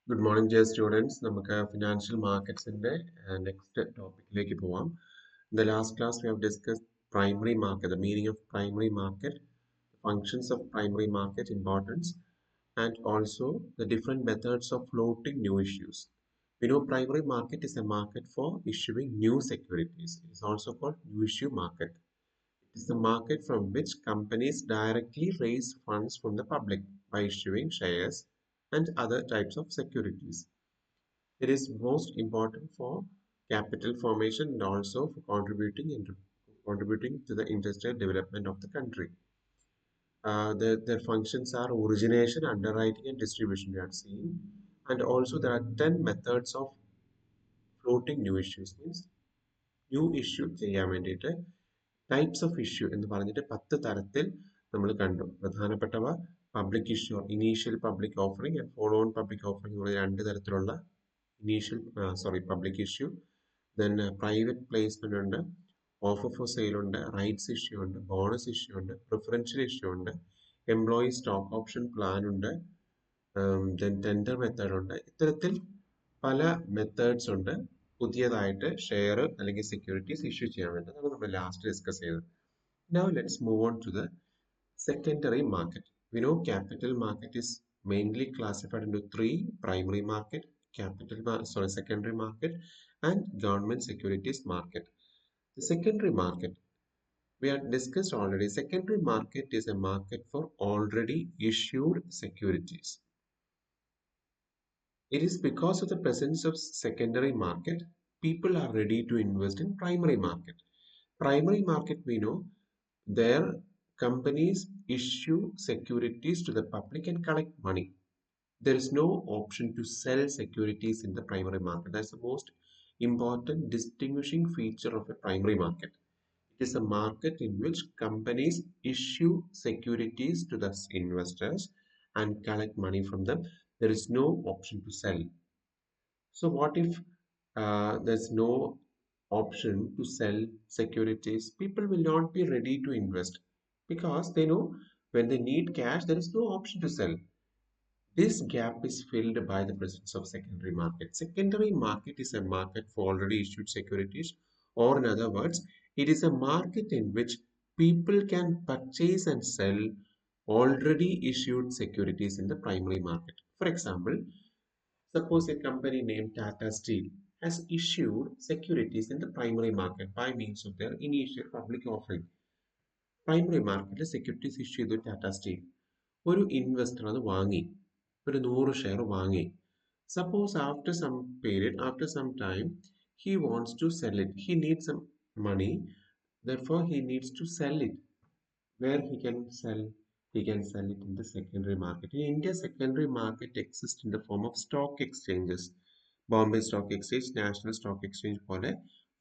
Good morning, dear students. നമുക്ക് financial മാർക്കറ്റ്സിന്റെ next ടോപ്പിക്കിലേക്ക് പോവാം. In the last class, we have discussed primary market, the meaning of primary market, the functions of primary market importance, and also the different methods of floating new issues. We know primary market is a market for issuing new securities. It is also called new issue market. It is the market from which companies directly raise funds from the public by issuing shares and other types of securities. It is most important for capital formation and also for contributing to the industrial development of the country. Their functions are origination, underwriting, and distribution. We have seen, and also there are 10 methods of floating new issues. Means new issue ചെയ്യാൻ വേണ്ടിയിട്ട് types of issue എന്ന് പറഞ്ഞിട്ട് 10 തരത്തിൽ നമ്മൾ കണ്ടു. പ്രധാനപ്പെട്ടവ public issue, initial public offering and follow on public offering എന്നുള്ള രണ്ട് തരത്തിലുള്ള public issue. Then private placement ഉണ്ട്, ഓഫർ ഫോർ സെയിൽ ഉണ്ട്, റൈറ്റ്സ് ഇഷ്യൂ ഉണ്ട്, ബോണസ് ഇഷ്യൂ ഉണ്ട്, പ്രിഫറൻഷ്യൽ ഇഷ്യൂ ഉണ്ട്, എംപ്ലോയി സ്റ്റോക്ക് ഓപ്ഷൻ പ്ലാൻ ഉണ്ട്, ദെൻ ടെൻഡർ മെത്തേഡ് ഉണ്ട്. ഇത്തരത്തിൽ പല മെത്തേഡ്സ് ഉണ്ട് പുതിയതായിട്ട് ഷെയർ അല്ലെങ്കിൽ സെക്യൂരിറ്റീസ് ഇഷ്യൂ ചെയ്യാൻ വേണ്ടി. അതാണ് നമ്മൾ ലാസ്റ്റ് ഡിസ്കസ് ചെയ്തത്. Now let's move on to the secondary market. We know capital market is mainly classified into three: primary market, secondary market, and government securities market. The secondary market, we have discussed already. Secondary market is a market for already issued securities. It is because of the presence of secondary market, people are ready to invest in primary market. Primary market, we know, there companies issue securities to the public and collect money. There is no option to sell securities in the primary market. That's the most important distinguishing feature of a primary market. It is a market in which companies issue securities to the investors and collect money from them. There is no option to sell. So what if there's no option to sell securities? People will not be ready to invest because they know when they need cash, there is no option to sell. This gap is filled by the presence of secondary market. Secondary market is a market for already issued securities, or in other words, it is a market in which people can purchase and sell already issued securities in the primary market. For example, suppose a company named Tata Steel has issued securities in the primary market by means of their initial public offering. Primary മാർക്കറ്റിൽ securities issue ചെയ്തു Tata steel. ഒരു investor അത് വാങ്ങി, ഒരു 100 share വാങ്ങി. Suppose after some period, after some time, he wants to sell it. He needs some money, therefore he needs to sell it. Where he can sell? He can sell it in the secondary market. In India, secondary market exists in the form of stock exchanges. Bombay stock exchange, national stock exchange പോലെ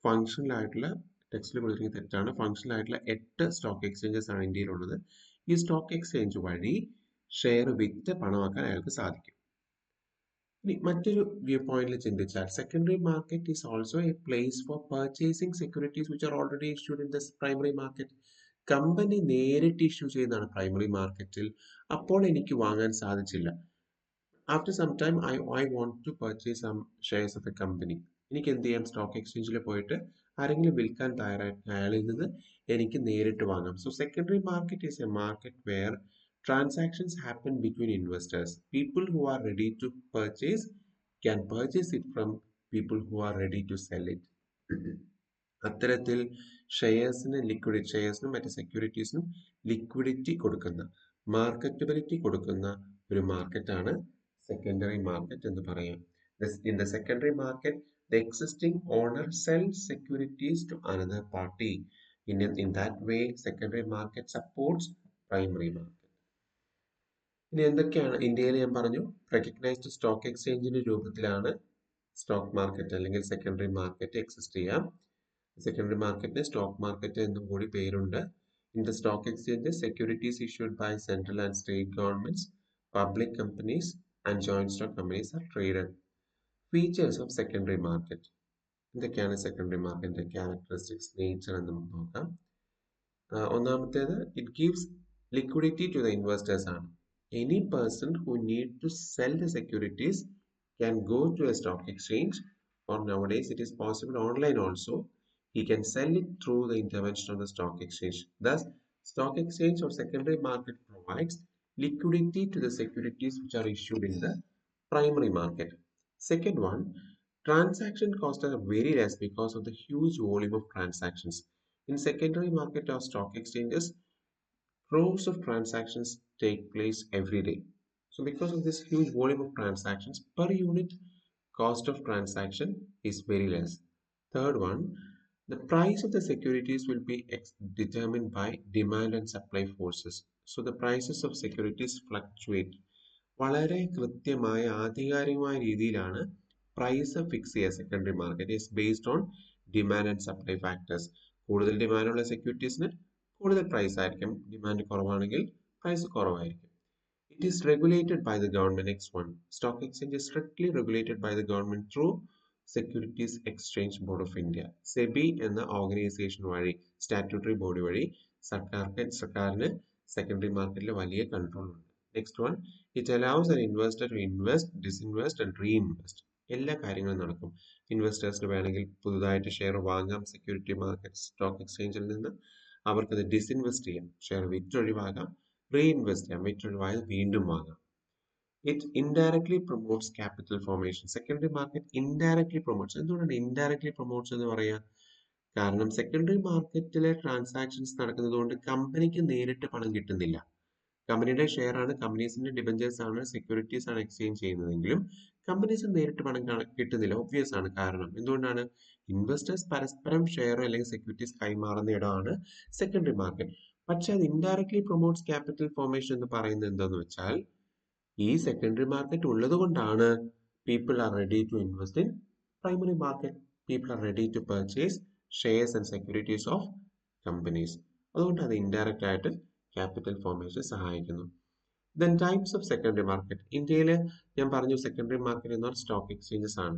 functional ആയിട്ടുള്ള, ടെക്സ്റ്റിൽ കൊടുത്തിരിക്കുന്ന തെറ്റാണ്, functional ആയിട്ടുള്ള 8 stock exchanges ആണ് ഇന്ത്യയിലുള്ളത്. ഈ stock exchange വഴി share വിറ്റ് പണമാക്കാൻ അയാൾക്ക് സാധിക്കും. ഇനി മറ്റൊരു വ്യൂ പോയിന്റിൽ ചിന്തിച്ചാൽ, secondary market is also a place for purchasing securities which are already issued in the primary market. Company നേരിട്ട് ഇഷ്യൂ ചെയ്യുന്നതാണ് പ്രൈമറി മാർക്കറ്റിൽ. അപ്പോൾ എനിക്ക് വാങ്ങാൻ സാധിച്ചില്ല. After some time I want to purchase some shares of a company. എനിക്ക് എന്ത് ചെയ്യാം? സ്റ്റോക്ക് എക്സ്ചേഞ്ചിൽ പോയിട്ട് ആരെങ്കിലും വിൽക്കാൻ തയ്യാറായിട്ട് അയാളിൽ നിന്ന് എനിക്ക് നേരിട്ട് വാങ്ങാം. So secondary market is a market where transactions happen between investors. People who are ready to purchase can purchase it from people who are ready to sell it. അത്തരത്തിൽ ഷെയർസിനും മറ്റ് സെക്യൂരിറ്റീസിനും ലിക്വിഡിറ്റി കൊടുക്കുന്ന, മാർക്കറ്റബിലിറ്റി കൊടുക്കുന്ന ഒരു മാർക്കറ്റാണ് സെക്കൻഡറി മാർക്കറ്റ് എന്ന് പറയാം. In the secondary market, the existing owner sells securities to another party. In that way, secondary market supports primary market. ഇനി എന്തൊക്കെയാണ് ഇന്ത്യയിൽ? ഞാൻ പറഞ്ഞു, റെക്കഗ്നൈസ്ഡ് സ്റ്റോക്ക് എക്സ്ചേഞ്ചിന്റെ രൂപത്തിലാണ് സ്റ്റോക്ക് മാർക്കറ്റ് അല്ലെങ്കിൽ സെക്കൻഡറി മാർക്കറ്റ് എക്സിസ്റ്റ് ചെയ്യാം. സെക്കൻഡറി മാർക്കറ്റിന് സ്റ്റോക്ക് മാർക്കറ്റ് എന്നും കൂടി പേരുണ്ട്. In the stock exchanges, securities issued by central and state governments, public companies and joint stock companies are traded. Features of secondary market. എന്തൊക്കെയാണ് സെക്കൻഡറി മാർക്കറ്റിന്റെ characteristics, nature എന്ന് നമുക്ക് നോക്കാം. ഒന്നാമത്തേത്, it gives liquidity to the investors ആണ്. Any person who need to sell the securities can go to a stock exchange, or nowadays it is possible online also. He can sell it through the intervention of the stock exchange. Thus, stock exchange or secondary market provides liquidity to the securities which are issued in the primary market. Second one, transaction costs are very less because of the huge volume of transactions. In secondary market or stock exchanges, crores of transactions take place every day. So because of this huge volume of transactions, per unit cost of transaction is very less. Third one, the price of the securities will be determined by demand and supply forces. So the prices of securities fluctuate. വളരെ കൃത്യമായ ആധികാരികമായ രീതിയിലാണ് price fix ചെയ്യുക. Secondary market is based on demand and supply factors. കൂടുതൽ ഡിമാൻഡുള്ള സെക്യൂരിറ്റീസിന് കൂടുതൽ price ആയിരിക്കും, demand കുറവാണെങ്കിൽ price കുറവായിരിക്കും. It is regulated by the government. Next one, stock exchange is strictly regulated by the government through Securities Exchange Board of India. SEBI എന്ന organisation വഴി, statutory body വഴി സർക്കാരിന് secondary മാർക്കറ്റിൽ വലിയ കൺട്രോൾ ഉണ്ട്. Next one, it allows an investor to invest, disinvest and reinvest. എല്ലാ കാര്യങ്ങളും നടക്കും. ഇൻവെസ്റ്റേഴ്സിന് വേണമെങ്കിൽ പുതുതായിട്ട് ഷെയർ വാങ്ങാം സെക്യൂരിറ്റി മാർക്കറ്റ് സ്റ്റോക്ക് എക്സ്ചേഞ്ചിൽ നിന്ന്. അവർക്കത് ഡിസിൻവെസ്റ്റ് ചെയ്യാം, ഷെയർ വിറ്റൊഴിവാകാം, റീഇൻവെസ്റ്റ് ചെയ്യാം, വിറ്റൊഴിവായത് വീണ്ടും വാങ്ങാം. It indirectly promotes capital formation. Secondary market indirectly promotes. എന്തുകൊണ്ടാണ് ഇൻഡയറക്ട്ലി പ്രൊമോട്ട്സ് എന്ന് പറയാ? കാരണം സെക്കൻഡറി മാർക്കറ്റിലെ ട്രാൻസാക്ഷൻസ് നടക്കുന്നത് കൊണ്ട് കമ്പനിക്ക് നേരിട്ട് പണം കിട്ടുന്നില്ല. കമ്പനിയുടെ ഷെയർ ആണ്, കമ്പനീസിന്റെ ഡിബഞ്ചേഴ്സ് ആണ്, സെക്യൂരിറ്റീസ് ആണ് എക്സ്ചേഞ്ച് ചെയ്യുന്നതെങ്കിലും കമ്പനീസിന് നേരിട്ട് പണം കിട്ടുന്നില്ല. ഒബ്വിയസ് ആണ്. കാരണം എന്തുകൊണ്ടാണ്? ഇൻവെസ്റ്റേഴ്സ് പരസ്പരം ഷെയർ അല്ലെങ്കിൽ സെക്യൂരിറ്റീസ് കൈമാറുന്ന ഇടമാണ് സെക്കൻഡറി മാർക്കറ്റ്. പക്ഷെ അത് ഇൻഡയറക്ട്ലി പ്രൊമോട്ട്സ് ക്യാപിറ്റൽ ഫോർമേഷൻ എന്ന് പറയുന്നത് എന്താന്ന് വെച്ചാൽ, ഈ സെക്കൻഡറി മാർക്കറ്റ് ഉള്ളത് കൊണ്ടാണ് people are ready to invest in primary market. People are ready to purchase shares and securities of companies. അതുകൊണ്ട് അത് ഇൻഡയറക്റ്റ് ആയിട്ട് ക്യാപിറ്റൽ ഫോർമേഷൻ സഹായിക്കുന്നു. Then types of secondary market. ഇന്ത്യയിൽ ഞാൻ പറഞ്ഞു സെക്കൻഡറി മാർക്കറ്റ് എന്ന് പറഞ്ഞാൽ സ്റ്റോക്ക് എക്സ്ചേഞ്ചസ് ആണ്.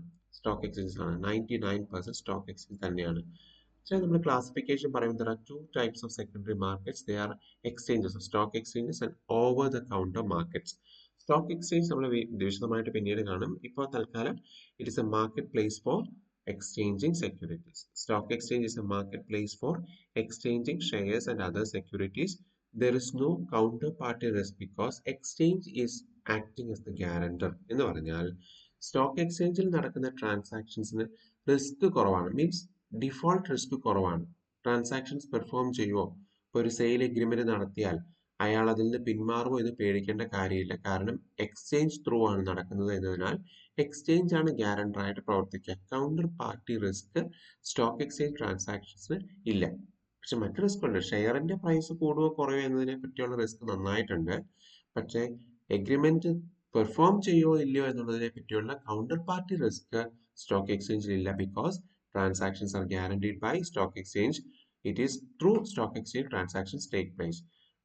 99% സ്റ്റോക്ക് എക്സ്ചേഞ്ച് തന്നെയാണ്. പക്ഷേ നമ്മൾ ക്ലാസിഫിക്കേഷൻ പറയുമ്പോൾ there are two types of secondary markets. They are exchanges, stock exchanges and over the counter markets. Stock exchange നമ്മൾ വിശദമായിട്ട് പിന്നീട് കാണും. ഇപ്പോൾ തൽക്കാലം it is A market place for exchanging securities. Stock exchange is a marketplace for exchanging shares and other securities. There is no counterparty risk because exchange is acting as the guarantor. എന്ന് പറഞ്ഞാൽ stock എക്സ്ചേഞ്ചിൽ നടക്കുന്ന ട്രാൻസാക്ഷൻസിന് risk കുറവാണ്. Means default risk കുറവാണ്. Transactions perform ചെയ്യുമോ, ഇപ്പോൾ ഒരു sale agreement നടത്തിയാൽ അയാൾ അതിൽ നിന്ന് പിന്മാറുമോ എന്ന് പേടിക്കേണ്ട കാര്യമില്ല. കാരണം എക്സ്ചേഞ്ച് ത്രൂ ആണ് നടക്കുന്നത് എന്നതിനാൽ എക്സ്ചേഞ്ച് ആണ് ഗ്യാരണ്ടർ ആയിട്ട് പ്രവർത്തിക്കുക. Counter party risk stock exchange ട്രാൻസാക്ഷൻസിന് ഇല്ല. പക്ഷെ മറ്റു റിസ്ക് ഉണ്ട്. ഷെയറിന്റെ പ്രൈസ് കൂടുകയോ കുറയോ എന്നതിനെ പറ്റിയുള്ള റിസ്ക് നന്നായിട്ടുണ്ട്. പക്ഷേ എഗ്രിമെന്റ് പെർഫോം ചെയ്യുമോ ഇല്ലയോ എന്നുള്ളതിനെ പറ്റിയുള്ള കൗണ്ടർ പാർട്ടി റിസ്ക് സ്റ്റോക്ക് എക്സ്ചേഞ്ചിൽ ഇല്ല. Because transactions are guaranteed by stock exchange. It is through stock exchange transactions take place.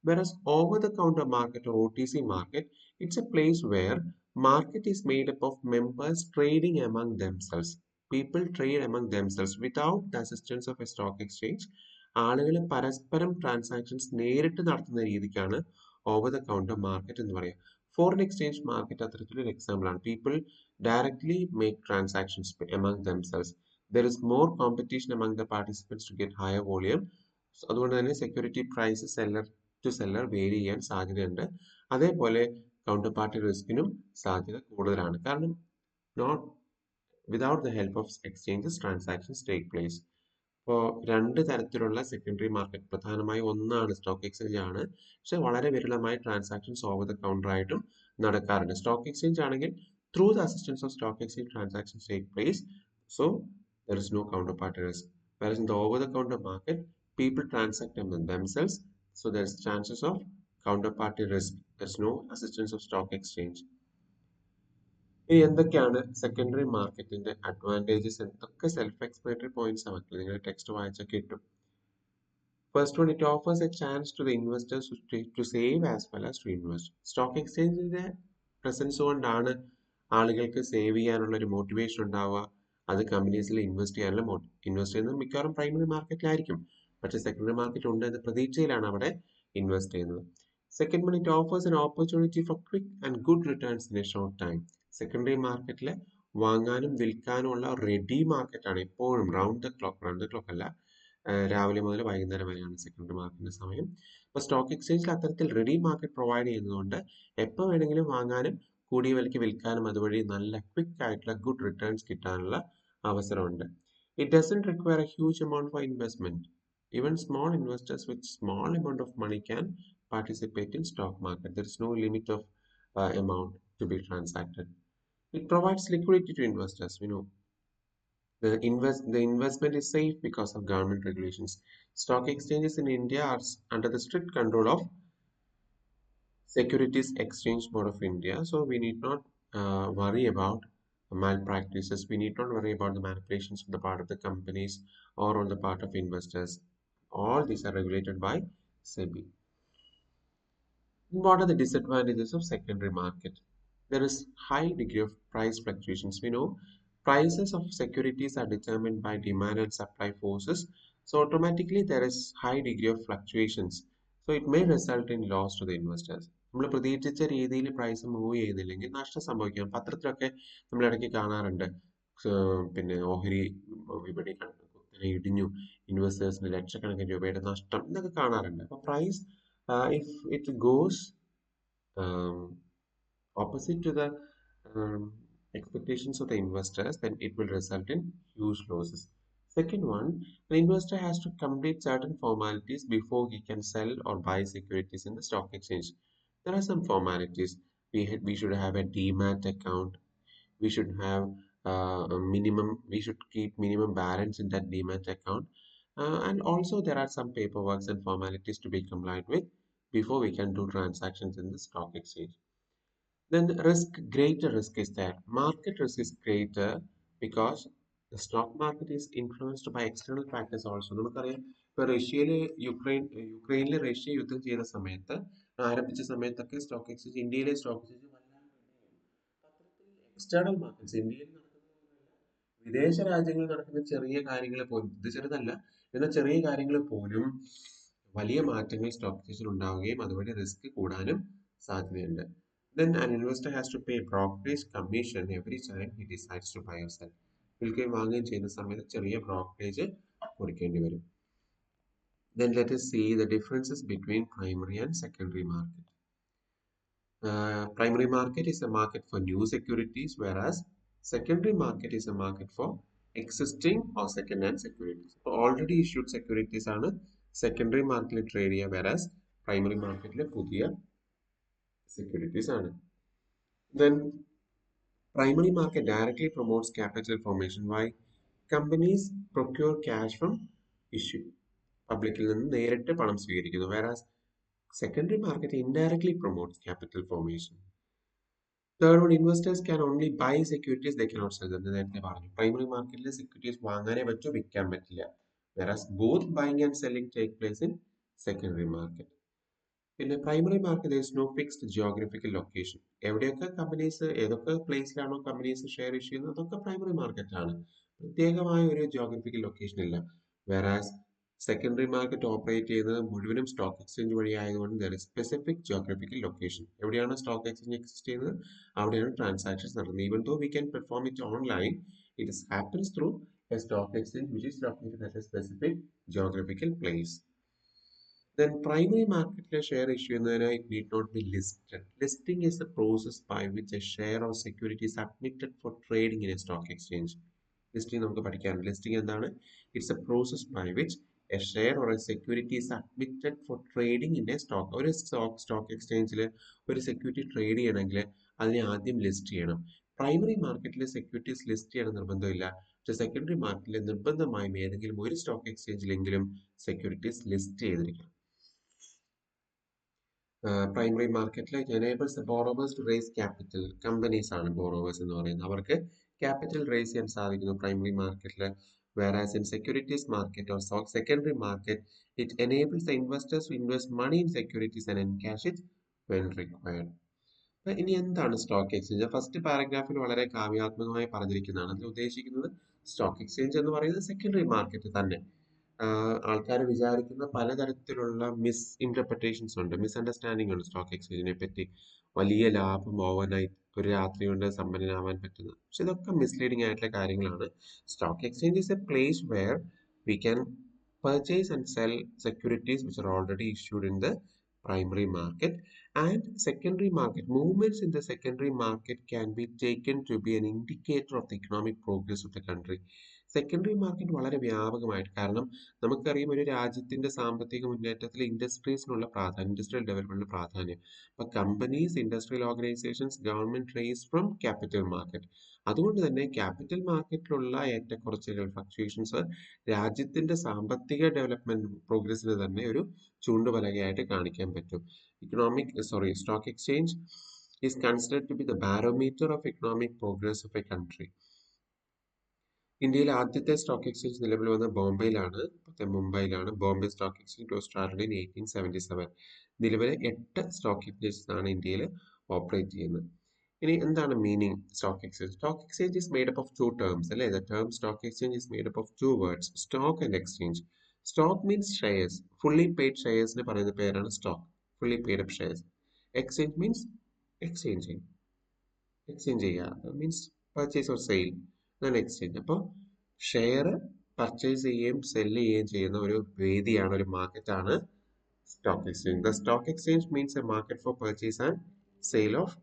Whereas over-the-counter market or OTC market, it's a place where market is made up of members trading among themselves. People trade among themselves without the assistance of a stock exchange. ആളുകൾ പരസ്പരം transactions നേരിട്ട് നടത്തുന്ന രീതിക്കാണ് over the counter market എന്ന് പറയുക. Foreign exchange market അത്തരത്തിലൊരു example ആണ്. People directly make transactions among themselves. There is more competition among the participants to get higher volume. അതുകൊണ്ട് തന്നെ security price seller to seller vary ചെയ്യാൻ സാധ്യതയുണ്ട്. അതേപോലെ counter party റിസ്കിനും സാധ്യത കൂടുതലാണ്. കാരണം note without the help of exchanges transactions take place. ഇപ്പോൾ രണ്ട് തരത്തിലുള്ള സെക്കൻഡറി മാർക്കറ്റ്, പ്രധാനമായും ഒന്നാണ് സ്റ്റോക്ക് എക്സ്ചേഞ്ച് ആണ്. പക്ഷെ വളരെ വിരളമായി ട്രാൻസാക്ഷൻസ് ഓവർ ദ കൗണ്ടർ ആയിട്ടും നടക്കാറുണ്ട്. സ്റ്റോക്ക് എക്സ്ചേഞ്ച് ആണെങ്കിൽ through the assistance of stock exchange transactions take place. So there is no counterparty risk. Whereas in the over-the-counter market, people transact among themselves, so there is chances of counterparty risk. There is no assistance of stock exchange. ഇനി എന്തൊക്കെയാണ് സെക്കൻഡറി മാർക്കറ്റിന്റെ advantages? എന്തൊക്കെ self explanatory points ആണ് നിങ്ങൾ text വായിച്ചാൽ കിട്ടും. First one, it offers a chance to the investors to save as well as to invest. Stock എക്സ്ചേഞ്ചിന്റെ പ്രസൻസ് കൊണ്ടാണ് ആളുകൾക്ക് സേവ് ചെയ്യാനുള്ള ഒരു മോട്ടിവേഷൻ ഉണ്ടാവുക. അത് കമ്പനീസിൽ ഇൻവെസ്റ്റ് ചെയ്യാനുള്ള ഇൻവെസ്റ്റ് ചെയ്യുന്നത് മിക്കവാറും പ്രൈമറി മാർക്കറ്റിലായിരിക്കും. പക്ഷെ സെക്കൻഡറി മാർക്കറ്റ് ഉണ്ട് എന്ന പ്രതീക്ഷയിലാണ് അവിടെ ഇൻവെസ്റ്റ് ചെയ്യുന്നത്. Second one, it offers an opportunity for quick and good returns in A short time. Secondary മാർക്കറ്റിൽ വാങ്ങാനും വിൽക്കാനും ഉള്ള റെഡി മാർക്കറ്റാണ് എപ്പോഴും റൗണ്ട് ദ ക്ലോക്ക് അല്ല, രാവിലെ മുതൽ വൈകുന്നേരം വരെയാണ് സെക്കൻഡറി മാർക്കറ്റിന്റെ സമയം. അപ്പോൾ സ്റ്റോക്ക് എക്സ്ചേഞ്ചിൽ അത്തരത്തിൽ റെഡി മാർക്കറ്റ് പ്രൊവൈഡ് ചെയ്യുന്നതുകൊണ്ട് എപ്പോൾ വേണമെങ്കിലും വാങ്ങാനും കൂടിയ വിലയ്ക്ക് വിൽക്കാനും അതുവഴി നല്ല ക്വിക്ക് ആയിട്ടുള്ള ഗുഡ് റിട്ടേൺസ് കിട്ടാനുള്ള അവസരമുണ്ട്. It doesn't require a huge amount for investment. Even small investors with small amount of money can participate in stock market. There is no limit of amount to be transacted. It provides liquidity to investors. The investment is safe because of government regulations. Stock exchanges in India are under the strict control of Securities Exchange Board of India. So we need not worry about malpractices. We need not worry about the manipulations on the part of the companies or on the part of investors. All these are regulated by SEBI. What are the disadvantages of secondary market? There is high degree of price fluctuations. We know prices of securities are determined by demand and supply forces. So automatically there is high degree of fluctuations. So it may result in loss to the investors. നമ്മൾ പ്രതീക്ഷിച്ച രീതിയിൽ price move ചെയ്യുന്നില്ലെങ്കിൽ നഷ്ടം സംഭവിക്കാം. പത്രത്തിലൊക്കെ നമ്മൾ ഇടയ്ക്ക് കാണാറുണ്ട്. പിന്നെ ഓഹരി വിപണി കുത്തനെ ഇടിഞ്ഞു, ഇൻവെസ്റ്റേഴ്സിന് ലക്ഷക്കണക്കിന് രൂപയുടെ നഷ്ടം എന്നൊക്കെ കാണാറുണ്ട്. അപ്പൊ price if it goes um, opposite to the um, expectations of the investors, then it will result in huge losses. Second one, the investor has to complete certain formalities before he can sell or buy securities in the stock exchange. There are some formalities. We should have a demat account. We should have we should keep minimum balance in that demat account. And also there are some paperwork and formalities to be complied with before we can do transactions in the stock exchange. Then the greater risk is there. Market risk is greater because the stock market is influenced by external factors also. നമുക്കറിയാം, ഇപ്പൊ യുക്രൈനിൽ Russia യുദ്ധം ചെയ്ത സമയത്ത്, ആരംഭിച്ച സമയത്തൊക്കെ stock exchange, ഇന്ത്യയിലെ stock exchange external markets, ഇന്ത്യയിൽ നടക്കുന്ന വിദേശ രാജ്യങ്ങളിൽ നടക്കുന്ന ചെറിയ കാര്യങ്ങൾ പോലും, ഇത് ചെറുതല്ല, എന്നാൽ ചെറിയ കാര്യങ്ങൾ പോലും വലിയ മാറ്റങ്ങൾ സ്റ്റോക്ക് എക്സ്ചേഞ്ചിൽ ഉണ്ടാവുകയും അതുവഴി റിസ്ക് കൂടാനും സാധ്യതയുണ്ട്. Then an investor has to pay brokerage commission every time he decides to buy or sell. വിൽക്കുകയും വാങ്ങുകയും ചെയ്യുന്ന സമയത്ത് ചെറിയ ബ്രോക്കറേജ് കൊടുക്കേണ്ടി വരും. Then let us see the differences between primary and secondary market. Primary market is a market for new securities, whereas secondary market is a market for existing or second-hand securities. So already issued securities ആണ് secondary market trade ചെയ്യുക, whereas primary market പുതിയ securities ആണ്. Then primary market directly promotes capital formation. Why? Companies procure cash from issue. പബ്ലിക്കിൽ നിന്ന് നേരിട്ട് പണം സ്വീകരിക്കുന്നു. Whereas secondary market indirectly promotes capital formation. Third one, investors can only buy securities, they cannot sell them. നേരത്തെ പറഞ്ഞു, primary മാർക്കറ്റിലെ securities വാങ്ങാനേ പറ്റൂ, വിൽക്കാൻ പറ്റില്ല. Whereas both buying and selling take place in secondary market. പിന്നെ primary market there is no fixed geographical location. എവിടെയൊക്കെ companies, ഏതൊക്കെ പ്ലേസിലാണോ companies share issue ചെയ്യുന്നത് അതൊക്കെ പ്രൈമറി മാർക്കറ്റ് ആണ്. പ്രത്യേകമായ ഒരു ജോഗ്രഫിക്കൽ ലൊക്കേഷൻ ഇല്ല. Whereas സെക്കൻഡറി മാർക്കറ്റ് ഓപ്പറേറ്റ് ചെയ്യുന്നത് മുഴുവനും സ്റ്റോക്ക് എക്സ്ചേഞ്ച് വഴി ആയതുകൊണ്ട് there is specific geographical location. എവിടെയാണ് സ്റ്റോക്ക് എക്സ്ചേഞ്ച് എക്സിസ്റ്റ് ചെയ്യുന്നത് അവിടെയാണ് ട്രാൻസാക്ഷൻസ് നടക്കുന്നത്. Even though we can perform it online, it happens through a stock exchange which is located at a specific geographical place. Then primary market share issue it need not be listed. Listing is the process by which a share or security is admitted for trading in a stock exchange. Listing നമുക്ക് പഠിക്കാൻ. Listing എന്താണ്? It's a process by which a share or a security is admitted for trading in a stock. ഒരു stock exchangeൽ ഒരു security trade ചെയ്യണമെങ്കിൽ അതിനെ ആദ്യം list ചെയ്യണം. Primary മാർക്കറ്റിലെ സെക്യൂരിറ്റീസ് ലിസ്റ്റ് ചെയ്യണം നിർബന്ധമില്ല. പക്ഷെ സെക്കൻഡറി മാർക്കറ്റിൽ നിർബന്ധമായും ഏതെങ്കിലും ഒരു സ്റ്റോക്ക് എക്സ്ചേഞ്ചിലെങ്കിലും സെക്യൂരിറ്റീസ് ലിസ്റ്റ് ചെയ്തിരിക്കണം. പ്രൈമറി മാർക്കറ്റിൽ enables the borrowers to raise capital. Companies ആണ് borrowers എന്ന് പറയുന്നത്. അവർക്ക് ക്യാപിറ്റൽ റേസ് ചെയ്യാൻ സാധിക്കുന്നു പ്രൈമറി മാർക്കറ്റിൽ. Whereas in securities market or secondary market, it enables the investors to invest money in securities and encash it when required. ഇനി എന്താണ് stock exchange? First പാരഗ്രാഫിൽ വളരെ കാവ്യാത്മകമായി പറഞ്ഞിരിക്കുന്നതാണ്. അതിൽ ഉദ്ദേശിക്കുന്നത് സ്റ്റോക്ക് എക്സ്ചേഞ്ച് എന്ന് പറയുന്നത് സെക്കൻഡറി മാർക്കറ്റ് തന്നെ. ആൾക്കാർ വിചാരിക്കുന്ന പലതരത്തിലുള്ള മിസ് ഇന്റർപ്രിട്ടേഷൻസ് ഉണ്ട്, മിസ്അണ്ടർസ്റ്റാൻഡിംഗ് ഉണ്ട് സ്റ്റോക്ക് എക്സ്ചേഞ്ചിനെ പറ്റി. വലിയ ലാഭം ഓവർനൈറ്റ് ഒരു രാത്രി കൊണ്ട് സമ്പന്നനാവാൻ പറ്റുന്നത്. പക്ഷെ ഇതൊക്കെ മിസ്ലീഡിംഗ് ആയിട്ടുള്ള കാര്യങ്ങളാണ്. Stock exchange is A place where we can purchase and sell securities which are already issued in the primary market. And secondary market movements in the secondary market can be taken to be an indicator of the economic progress of the country. Secondary market വളരെ വ്യാപകമായിട്ട്, കാരണം നമുക്കറിയാം ഒരു രാജ്യത്തിന്റെ സാമ്പത്തിക മുന്നേറ്റത്തിൽ ഇൻഡസ്ട്രീസിനുള്ള പ്രാധാന്യം, industrial ഡെവലപ്മെന്റിന് പ്രാധാന്യം. അപ്പൊ companies, industrial organisations, government raise from capital market. അതുകൊണ്ട് തന്നെ ക്യാപിറ്റൽ മാർക്കറ്റിലുള്ള ഏറ്റക്കുറച്ചിലുകൾ, ഫ്ലക്ച്വേഷൻസ് രാജ്യത്തിന്റെ സാമ്പത്തിക ഡെവലപ്മെന്റ് പ്രോഗ്രസിന് തന്നെ ഒരു ചൂണ്ടുപലകയായിട്ട് കാണിക്കാൻ പറ്റും. Stock exchange is considered to be the barometer of economic progress of a country. ഇന്ത്യയിലെ ആദ്യത്തെ സ്റ്റോക്ക് എക്സ്ചേഞ്ച് നിലവിൽ വന്ന ബോംബെയിലാണ്, മുംബൈയിലാണ്. Bombay stock exchange was started in 1877. നിലവിലെ 8 സ്റ്റോക്ക് എക്സ്ചേഞ്ചസ് ആണ് ഇന്ത്യയിൽ ഓപ്പറേറ്റ് ചെയ്യുന്നത്. ഇനി എന്താണ് meaning stock exchange? Stock exchange is made up of two terms, അല്ലേ? The term stock exchange is made up of two words, stock and exchange. Stock means shares. Fully paid sharesന് പറയുന്ന പേരാണ് stock. Fully paid up shares. Exchange means exchanging. Exchange ചെയ്യുക means purchase or sale, അതാണ് exchange. അപ്പോൾ share purchase ചെയ്യുകയും sell ചെയ്യുകയും ചെയ്യുന്ന ഒരു വേദിയാണ്, ഒരു മാർക്കറ്റാണ് stock exchange. The stock exchange means a market for purchase and sale of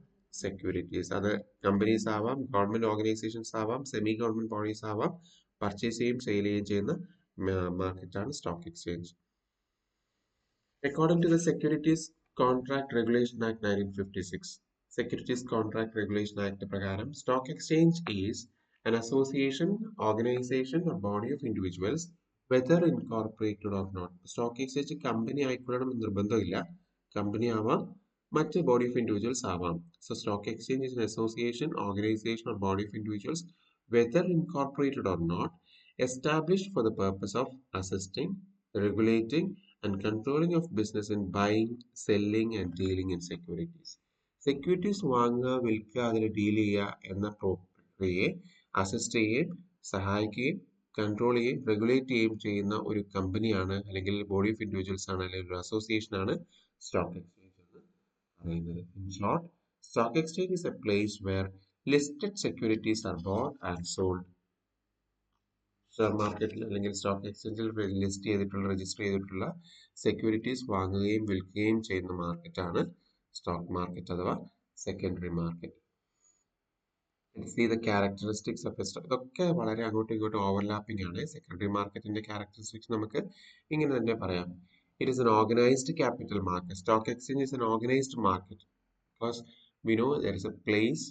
securities. അത് കമ്പനീസ് ആവാം, ഗവൺമെന്റ് ഓർഗനൈസേഷൻസ് ആവാം, സെമി ഗവൺമെന്റ് ബോഡീസ് ആവാം. പർച്ചേസ് ചെയ്യുകയും സെയിൽ ചെയ്യുകയും ചെയ്യുന്ന മാർക്കറ്റാണ് stock exchange. According to the Securities Contract Regulation Act 1956, Securities Contract Regulation Act പ്രകാരം stock exchange is an association, organization or body of individuals whether incorporated or not. Stock exchange company ആയിക്കൊള്ളണം എന്ന് നിർബന്ധമില്ല, company ആവാം, മറ്റ് body of individuals ആവാം. So stock exchange is an association, organization or body of individuals whether incorporated or not, established for the purpose of assisting, regulating and controlling of business in buying, selling and dealing in securities. Securities വാങ്ങുക, വിൽക്കുക, അതിൽ deal ചെയ്യുക എന്ന പ്രക്രിയയെ assist ചെയ്യുകയും സഹായിക്കുകയും control ചെയ്യുകയും regulate ചെയ്യുകയും ചെയ്യുന്ന ഒരു കമ്പനിയാണ്, അല്ലെങ്കിൽ ബോഡി ഓഫ് ഇൻഡിവിജ്വൽസ് ആണ്, അല്ലെങ്കിൽ ഒരു അസോസിയേഷൻ ആണ് സ്റ്റോക്ക് എക്സ്ചേഞ്ച് എന്ന് പറയുന്നത്. In short, stock exchange is A place where listed securities are boat and sold. Share മാർക്കറ്റിൽ അല്ലെങ്കിൽ സ്റ്റോക്ക് എക്സ്ചേഞ്ചിൽ ലിസ്റ്റ് ചെയ്തിട്ടുള്ള, രജിസ്റ്റർ ചെയ്തിട്ടുള്ള സെക്യൂരിറ്റീസ് വാങ്ങുകയും വിൽക്കുകയും ചെയ്യുന്ന മാർക്കറ്റാണ് സ്റ്റോക്ക് മാർക്കറ്റ് അഥവാ secondary market. See the characteristics of a stock. ഇതൊക്കെ വളരെ അങ്ങോട്ടും ഇങ്ങോട്ടും ഓവർലാപ്പിംഗ് ആണ്. സെക്കൻഡറി മാർക്കറ്റിന്റെ ക്യാരക്ടറിസ്റ്റിക്സ് നമുക്ക് ഇങ്ങനെ തന്നെ പറയാം. It is N organised capital market. Stock exchange is an organised market because we know there is A place.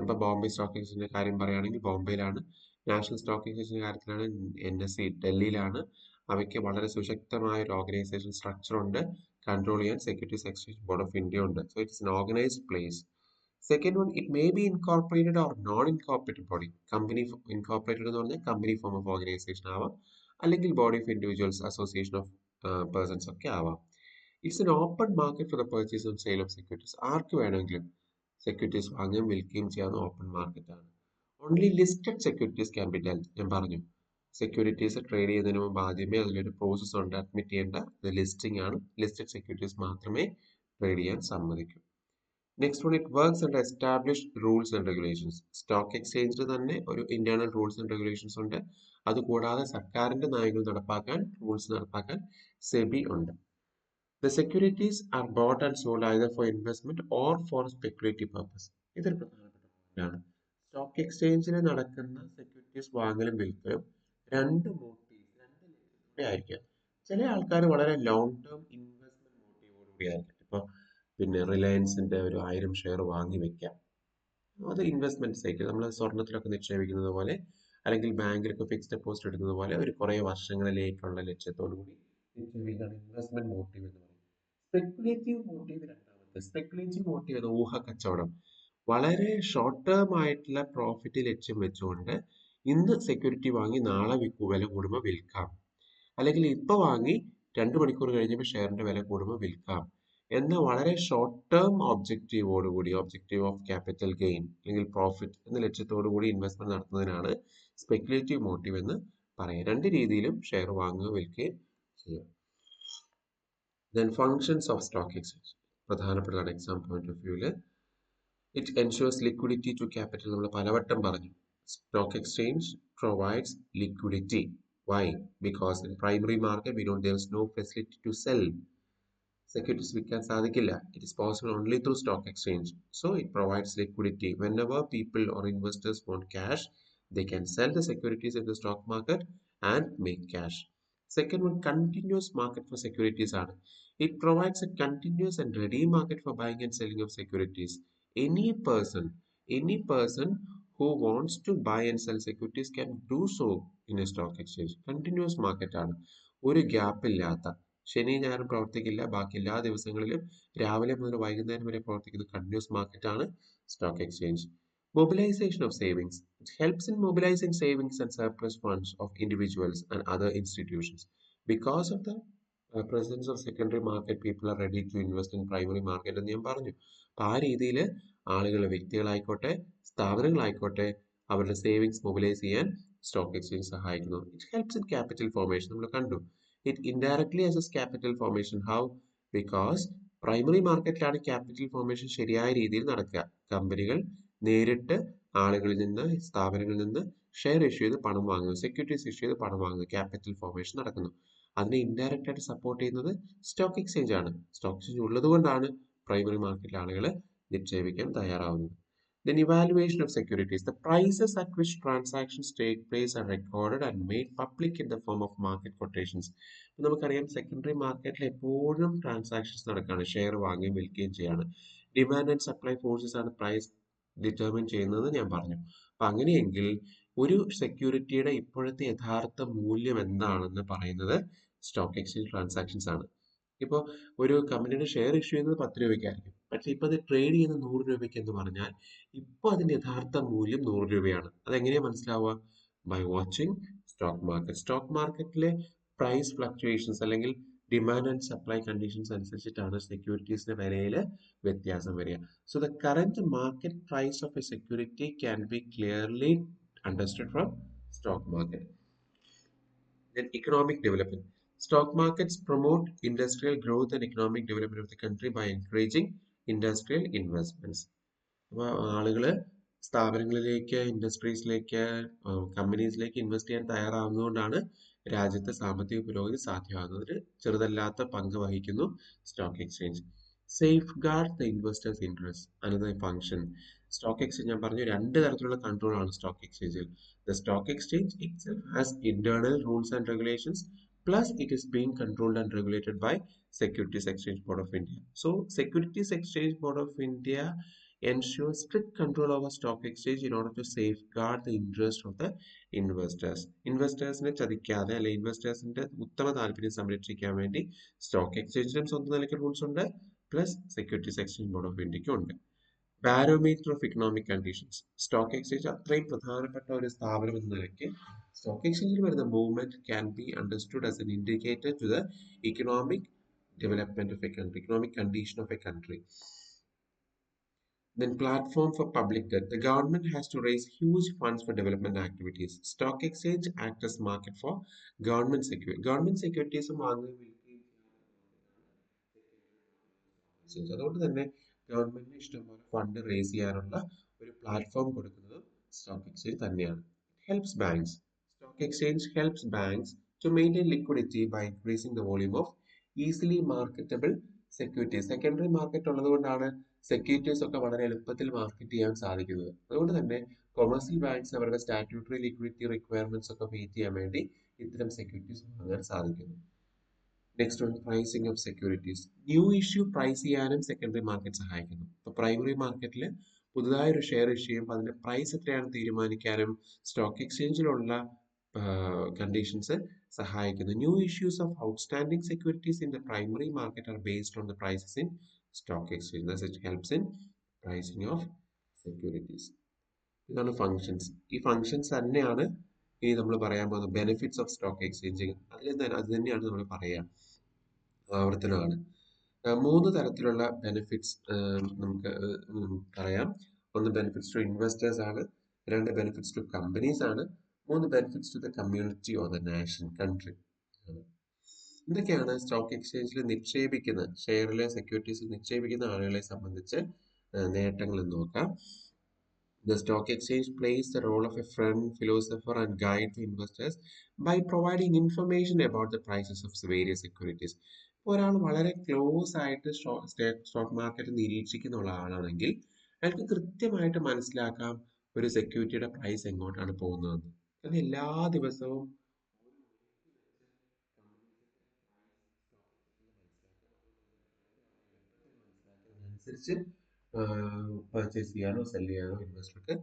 ഇപ്പൊ ബോംബെ സ്റ്റോക്ക് എക്സ്ചേഞ്ചിന്റെ കാര്യം പറയുകയാണെങ്കിൽ ബോംബെയിലാണ്. നാഷണൽ സ്റ്റോക്ക് എക്സ്ചേഞ്ചിന്റെ കാര്യത്തിലാണ് NSE ഡൽഹിയിലാണ്. അവയ്ക്ക് വളരെ സുശക്തമായ ഒരു ഓർഗനൈസേഷൻ സ്ട്രക്ചർ ഉണ്ട്. കൺട്രോൾ ചെയ്യാൻ securities exchange board of India ഉണ്ട്. So it's an organised place. Second one, it may be incorporated or non incorporated body. Company incorporated എന്ന് പറഞ്ഞാൽ കമ്പനി ഫോം ഓഫ് ഓർഗനൈസേഷൻ ആവാം, അല്ലെങ്കിൽ body of individuals, association of persons ഒക്കെ ആവാം. It's an open market for the purchase and sale of securities. ആർക്ക് വേണമെങ്കിലും securities വാങ്ങുകയും വിൽക്കുകയും ചെയ്യാവുന്ന ഓപ്പൺ മാർക്കറ്റ് ആണ്. Only listed securities can be dealt. ഞാൻ പറഞ്ഞു, സെക്യൂരിറ്റീസ് ട്രേഡ് ചെയ്യുന്നതിന് മുമ്പ് ആദ്യമേ അതിലൊരു പ്രോസസ് ഉണ്ട്, അഡ്മിറ്റ് ചെയ്യേണ്ട ലിസ്റ്റിംഗ് ആണ്. ലിസ്റ്റഡ് സെക്യൂരിറ്റീസ് മാത്രമേ ട്രേഡ് ചെയ്യാൻ സമ്മതിക്കൂ. Next one, it works under established rules and regulations. Stock എക്സ്ചേഞ്ചിന് തന്നെ ഒരു ഇന്റേണൽ റൂൾസ് ആൻഡ് റെഗുലേഷൻസ് ഉണ്ട്. അതുകൂടാതെ സർക്കാരിന്റെ നയങ്ങൾ നടപ്പാക്കാൻ, റൂൾസ് നടപ്പാക്കാൻ സെബി ഉണ്ട്. The securities are bought and sold either for investment or for speculative purpose. ഇതൊരു പ്രധാനപ്പെട്ട പോയിന്റാണ്. സ്റ്റോക്ക് എക്സ്ചേഞ്ചിൽ നടക്കുന്ന സെക്യൂരിറ്റീസ് വാങ്ങലും വിൽക്കലും രണ്ട് ലക്ഷ്യത്തോടെ ആയിരിക്കാം. ചില ആൾക്കാർ വളരെ ലോങ് ടേം ഇൻവെസ്റ്റ്മെന്റ് മോട്ടീവോടുകൂടി ആയിരിക്കും. ഇപ്പോൾ റിലയൻസിന്റെ ഒരു 1000 ഷെയർ വാങ്ങി വെക്കാം, അത് ഇൻവെസ്റ്റ്മെന്റ് സൈക്കിൾ, നമ്മൾ സ്വർണത്തിലൊക്കെ നിക്ഷേപിക്കുന്നത് പോലെ അല്ലെങ്കിൽ ബാങ്കിലൊക്കെ ഫിക്സ്ഡ് ഡെപ്പോസിറ്റ് എടുക്കുന്നത് പോലെ ഒരു കുറേ വർഷങ്ങളിലേക്കുള്ള ലക്ഷ്യത്തോടു കൂടി നിക്ഷേപിക്കുകയാണ് ഇൻവെസ്റ്റ്മെന്റ് മോട്ടീവ് എന്ന് പറയുന്നത്. സ്പെക്കുലേറ്റീവ് മോട്ടീവ് രണ്ടാമത്തെ. സ്പെക്കുലേറ്റീവ് മോട്ടീവ് എന്ന ഊഹ കച്ചവടം, വളരെ ഷോർട്ട് ടേം ആയിട്ടുള്ള പ്രോഫിറ്റ് ലക്ഷ്യം വെച്ചുകൊണ്ട് ഇന്ന് സെക്യൂരിറ്റി വാങ്ങി നാളെ വില കൂടുമ്പോൾ വിൽക്കാം, അല്ലെങ്കിൽ ഇപ്പൊ വാങ്ങി 2 മണിക്കൂർ കഴിഞ്ഞപ്പോൾ ഷെയറിന്റെ വില കൂടുമ്പോൾ വിൽക്കാം എന്ന വളരെ ഷോർട്ട് ടേം ഒബ്ജക്റ്റീവോടുകൂടി, ഒബ്ജക്റ്റീവ് ഓഫ് ക്യാപിറ്റൽ ഗെയിൻ അല്ലെങ്കിൽ പ്രോഫിറ്റ് എന്ന ലക്ഷ്യത്തോടു കൂടി ഇൻവെസ്റ്റ്മെന്റ് നടത്തുന്നതിനാണ് സ്പെക്കുലേറ്റീവ് മോട്ടീവ് എന്ന് പറയാം. രണ്ട് രീതിയിലും ഷെയർ വാങ്ങുക വിൽക്കുകയും ചെയ്യാം. Then functions of stock exchange. പ്രധാനപ്പെട്ടതാണ് എക്സാം പോയിന്റ് ഓഫ് വ്യൂവിൽ. It ensures liquidity to capital. നമ്മൾ പലവട്ടം പറഞ്ഞു, stock exchange provides liquidity. Why? Because in primary market we don't, there is no facility to sell. Securities വിൽക്കാൻ സാധിക്കില്ല. It is possible only through stock exchange. So it provides liquidity. Whenever people or investors want cash, they can sell the securities in the stock market and make cash. Second one, continuous market for securities ആണ്. It provides a continuous and ready market for buying and selling of securities. Any person, any person who wants to buy and sell securities can do so in a stock exchange. Continuous market ആണ്. ഒരു gap ഇല്ലാത്ത, ശനി ഞായറും പ്രവർത്തിക്കില്ല, ബാക്കി എല്ലാ ദിവസങ്ങളിലും രാവിലെ മുതൽ വൈകുന്നേരം വരെ പ്രവർത്തിക്കുന്ന കണ്ടിന്യൂസ് മാർക്കറ്റ് ആണ് stock exchange. Mobilization of savings. It helps in mobilizing savings and surplus funds of individuals and other institutions. Because of the presence of secondary market, people are ready to invest in primary market എന്ന് ഞാൻ പറഞ്ഞു. അപ്പൊ ആ രീതിയിൽ ആളുകൾ, വ്യക്തികളായിക്കോട്ടെ സ്ഥാപനങ്ങളായിക്കോട്ടെ, അവരുടെ സേവിങ്സ് മൊബിലൈസ് ചെയ്യാൻ സ്റ്റോക്ക് എക്സ്ചേഞ്ച് സഹായിക്കുന്നു. It helps in capital formation. നമ്മൾ കണ്ടു, it indirectly as capital formation. How? Because primary മാർക്കറ്റിലാണ് ക്യാപിറ്റൽ ഫോർമേഷൻ ശരിയായ രീതിയിൽ നടക്കുക. കമ്പനികൾ നേരിട്ട് ആളുകളിൽ നിന്ന്, സ്ഥാപനങ്ങളിൽ നിന്ന് ഷെയർ ഇഷ്യൂ ചെയ്ത് പണം വാങ്ങുന്നു, സെക്യൂരിറ്റീസ് ഇഷ്യൂ ചെയ്ത് പണം വാങ്ങുന്നു, ക്യാപിറ്റൽ ഫോർമേഷൻ നടക്കുന്നു. അതിനെ ഇൻഡയറക്റ്റ് ആയിട്ട് സപ്പോർട്ട് ചെയ്യുന്നത് സ്റ്റോക്ക് എക്സ്ചേഞ്ച് ആണ്. സ്റ്റോക്ക് എക്സ്ചേഞ്ച് ഉള്ളത് കൊണ്ടാണ് പ്രൈമറി മാർക്കറ്റിൽ ആളുകൾ നിക്ഷേപിക്കാൻ തയ്യാറാവുന്നത്. Then evaluation of securities. The prices at which transactions take place are recorded and made public in the form of market quotations. നമുക്കറിയാം, സെക്കൻഡറി മാർക്കറ്റിൽ എപ്പോഴും ട്രാൻസാക്ഷൻസ് നടക്കുകയാണ്, ഷെയർ വാങ്ങുകയും വിൽക്കുകയും ചെയ്യാണ്. ഡിമാൻഡ് ആൻഡ് സപ്ലൈ ഫോഴ്സസ് ആണ് പ്രൈസ് ഡിറ്റർമിൻ ചെയ്യുന്നത് ഞാൻ പറഞ്ഞു. അപ്പൊ അങ്ങനെയെങ്കിൽ ഒരു സെക്യൂരിറ്റിയുടെ ഇപ്പോഴത്തെ യഥാർത്ഥ മൂല്യം എന്താണെന്ന് പറയുന്നത് സ്റ്റോക്ക് എക്സ്ചേഞ്ച് ട്രാൻസാക്ഷൻസ് ആണ്. ഇപ്പോൾ ഒരു കമ്പനിയുടെ ഷെയർ ഇഷ്യൂ ചെയ്യുന്നത് 10 രൂപയ്ക്കായിരിക്കും, പക്ഷെ ഇപ്പൊ അത് ട്രേഡ് ചെയ്യുന്ന 100 രൂപയ്ക്ക് എന്ന് പറഞ്ഞാൽ ഇപ്പൊ അതിന്റെ യഥാർത്ഥ മൂല്യം 100 രൂപയാണ്. അതെങ്ങനെയാ മനസ്സിലാവുക? By watching stock market. Stock മാർക്കറ്റിലെ പ്രൈസ് ഫ്ലക്ച്വേഷൻസ് അല്ലെങ്കിൽ ഡിമാൻഡ് ആൻഡ് സപ്ലൈ കണ്ടീഷൻസ് അനുസരിച്ചിട്ടാണ് സെക്യൂരിറ്റീസിന്റെ വിലയിൽ വ്യത്യാസം വരിക. So the current market price of a security can be clearly understood from stock market. Then economic development. Stock markets promote industrial growth and economic development of the country by encouraging industrial investments. അപ്പോൾ ആളുകൾ സ്ഥാപനങ്ങളിലേക്ക്, ഇൻഡസ്ട്രീസിലേക്ക്, കമ്പനീസിലേക്ക് invest ചെയ്യാൻ തയ്യാറാവുന്നതുകൊണ്ടാണ് രാജ്യത്തെ സാമ്പത്തിക പുരോഗതി സാധ്യമാകുന്നത്. ഒരു ചെറുതല്ലാത്ത പങ്ക് വഹിക്കുന്നു stock exchange. Safe guard the investors interest. Another function. Stock exchange ഞാൻ പറഞ്ഞു, 2 തരത്തിലുള്ള കൺട്രോൾ ആണ് സ്റ്റോക്ക് എക്സ്ചേഞ്ചിൽ. The stock exchange itself has internal rules and regulations, plus it is being controlled and regulated by Securities Exchange Board of India. So Securities Exchange Board of India ensures strict control over stock exchange in order to safeguard the interest of the investors. ഇൻവെസ്റ്റേഴ്സിനെ ചതിക്കാതെ, അല്ലെ ഇൻവെസ്റ്റേഴ്സിന്റെ ഉത്തമ താല്പര്യം സംരക്ഷിക്കാൻ വേണ്ടി stock എക്സ്ചേഞ്ചിനും സ്വന്തം നിലയ്ക്ക് rules ഉണ്ട്, plus securities exchange board of ഇന്ത്യക്കും ഉണ്ട്. Barometer of economic conditions. Stock exchange അത്രയും പ്രധാനപ്പെട്ട ഒരു സ്ഥാപനം എന്ന നിലയ്ക്ക് സ്റ്റോക്ക് എക്സ്ചേഞ്ചിൽ വരുന്ന movement can be understood as an indicator to the economic development of a country, economic condition of a country. Then platform for public debt. The government has to raise huge funds for development activities. Stock exchange acts as market for government security. Government securities വാങ്ങുകയും വിൽക്കുകയും ചെയ്യുന്നത്. അതുകൊണ്ട് തന്നെ ഗവൺമെന്റിന് ഇഷ്ടംപോലെ fund raise ചെയ്യാനുള്ള ഒരു platform കൊടുക്കുന്നത് സ്റ്റോക്ക് എക്സ്ചേഞ്ച് തന്നെയാണ്. Helps banks. Stock exchange helps banks to maintain liquidity by increasing the volume of easily marketable securities. Secondary market ഉള്ളത് കൊണ്ടാണ് സെക്യൂരിറ്റീസ് ഒക്കെ വളരെ എളുപ്പത്തിൽ മാർക്കറ്റ് ചെയ്യാൻ സാധിക്കുന്നത്. അതുകൊണ്ട് തന്നെ കൊമേഴ്സ്യൽ ബാങ്ക്സ് അവരുടെ സ്റ്റാറ്റ്യൂട്ടറി ലിക്വിഡിറ്റി റിക്വയർമെന്റ്സ് ഒക്കെ മീറ്റ് ചെയ്യാൻ വേണ്ടി ഇത്തരം സെക്യൂരിറ്റീസ് വാങ്ങാൻ സാധിക്കുന്നു. Next one, pricing of securities. New issue price ചെയ്യാനും സെക്കൻഡറി മാർക്കറ്റ് സഹായിക്കുന്നു. ഇപ്പോൾ പ്രൈമറി മാർക്കറ്റിൽ പുതുതായ ഒരു ഷെയർ ഇഷ്യൂ ചെയ്യുമ്പോൾ അതിന്റെ പ്രൈസ് എത്രയാണെന്ന് തീരുമാനിക്കാനും സ്റ്റോക്ക് എക്സ്ചേഞ്ചിലുള്ള കണ്ടീഷൻസ് സഹായിക്കുന്നു. New issues of outstanding securities in the primary market are based on the prices in stock exchange. That it helps in pricing of securities. ഇതാണ് ഫങ്ഷൻസ്. ഈ ഫങ്ഷൻസ് തന്നെയാണ് ഇനി നമ്മൾ പറയാൻ പോകുന്ന ബെനിഫിറ്റ്സ് ഓഫ് സ്റ്റോക്ക് എക്സ്ചേഞ്ചിങ്. അത് തന്നെയാണ് നമ്മൾ പറയാം, ആവർത്തനമാണ്. 3 തരത്തിലുള്ള ബെനിഫിറ്റ്സ് നമുക്ക് പറയാം. ഒന്ന് ബെനിഫിറ്റ്സ് ടു ഇൻവെസ്റ്റേഴ്സ് ആണ്, 2 ബെനിഫിറ്റ്സ് ടു കമ്പനീസ് ആണ്, 3 benefits to the community or the nation, country. എന്തൊക്കെയാണ് സ്റ്റോക്ക് എക്സ്ചേഞ്ചിൽ നിക്ഷേപിക്കുന്ന ഷെയറിലെ സെക്യൂരിറ്റീസിൽ നിക്ഷേപിക്കുന്ന ആളുകളെ സംബന്ധിച്ച് നേട്ടങ്ങൾ എന്ന് നോക്കാം. The stock exchange plays the role of a friend, philosopher, and guide to investors by providing information about the prices of various securities. ഒരാൾ വളരെ ക്ലോസ് ആയിട്ട് സ്റ്റോക്ക് മാർക്കറ്റ് നിരീക്ഷിക്കുന്ന ആളാണെങ്കിൽ അയാൾക്ക് കൃത്യമായിട്ട് മനസ്സിലാക്കാം ഒരു സെക്യൂരിറ്റിയുടെ പ്രൈസ് എങ്ങോട്ടാണ് പോകുന്നതെന്ന്. കാരണം എല്ലാ ദിവസവും അനുസരിച്ച് പർച്ചേസ് ചെയ്യാനോ സെല് ചെയ്യാനോ ഇൻവെസ്റ്റർക്ക്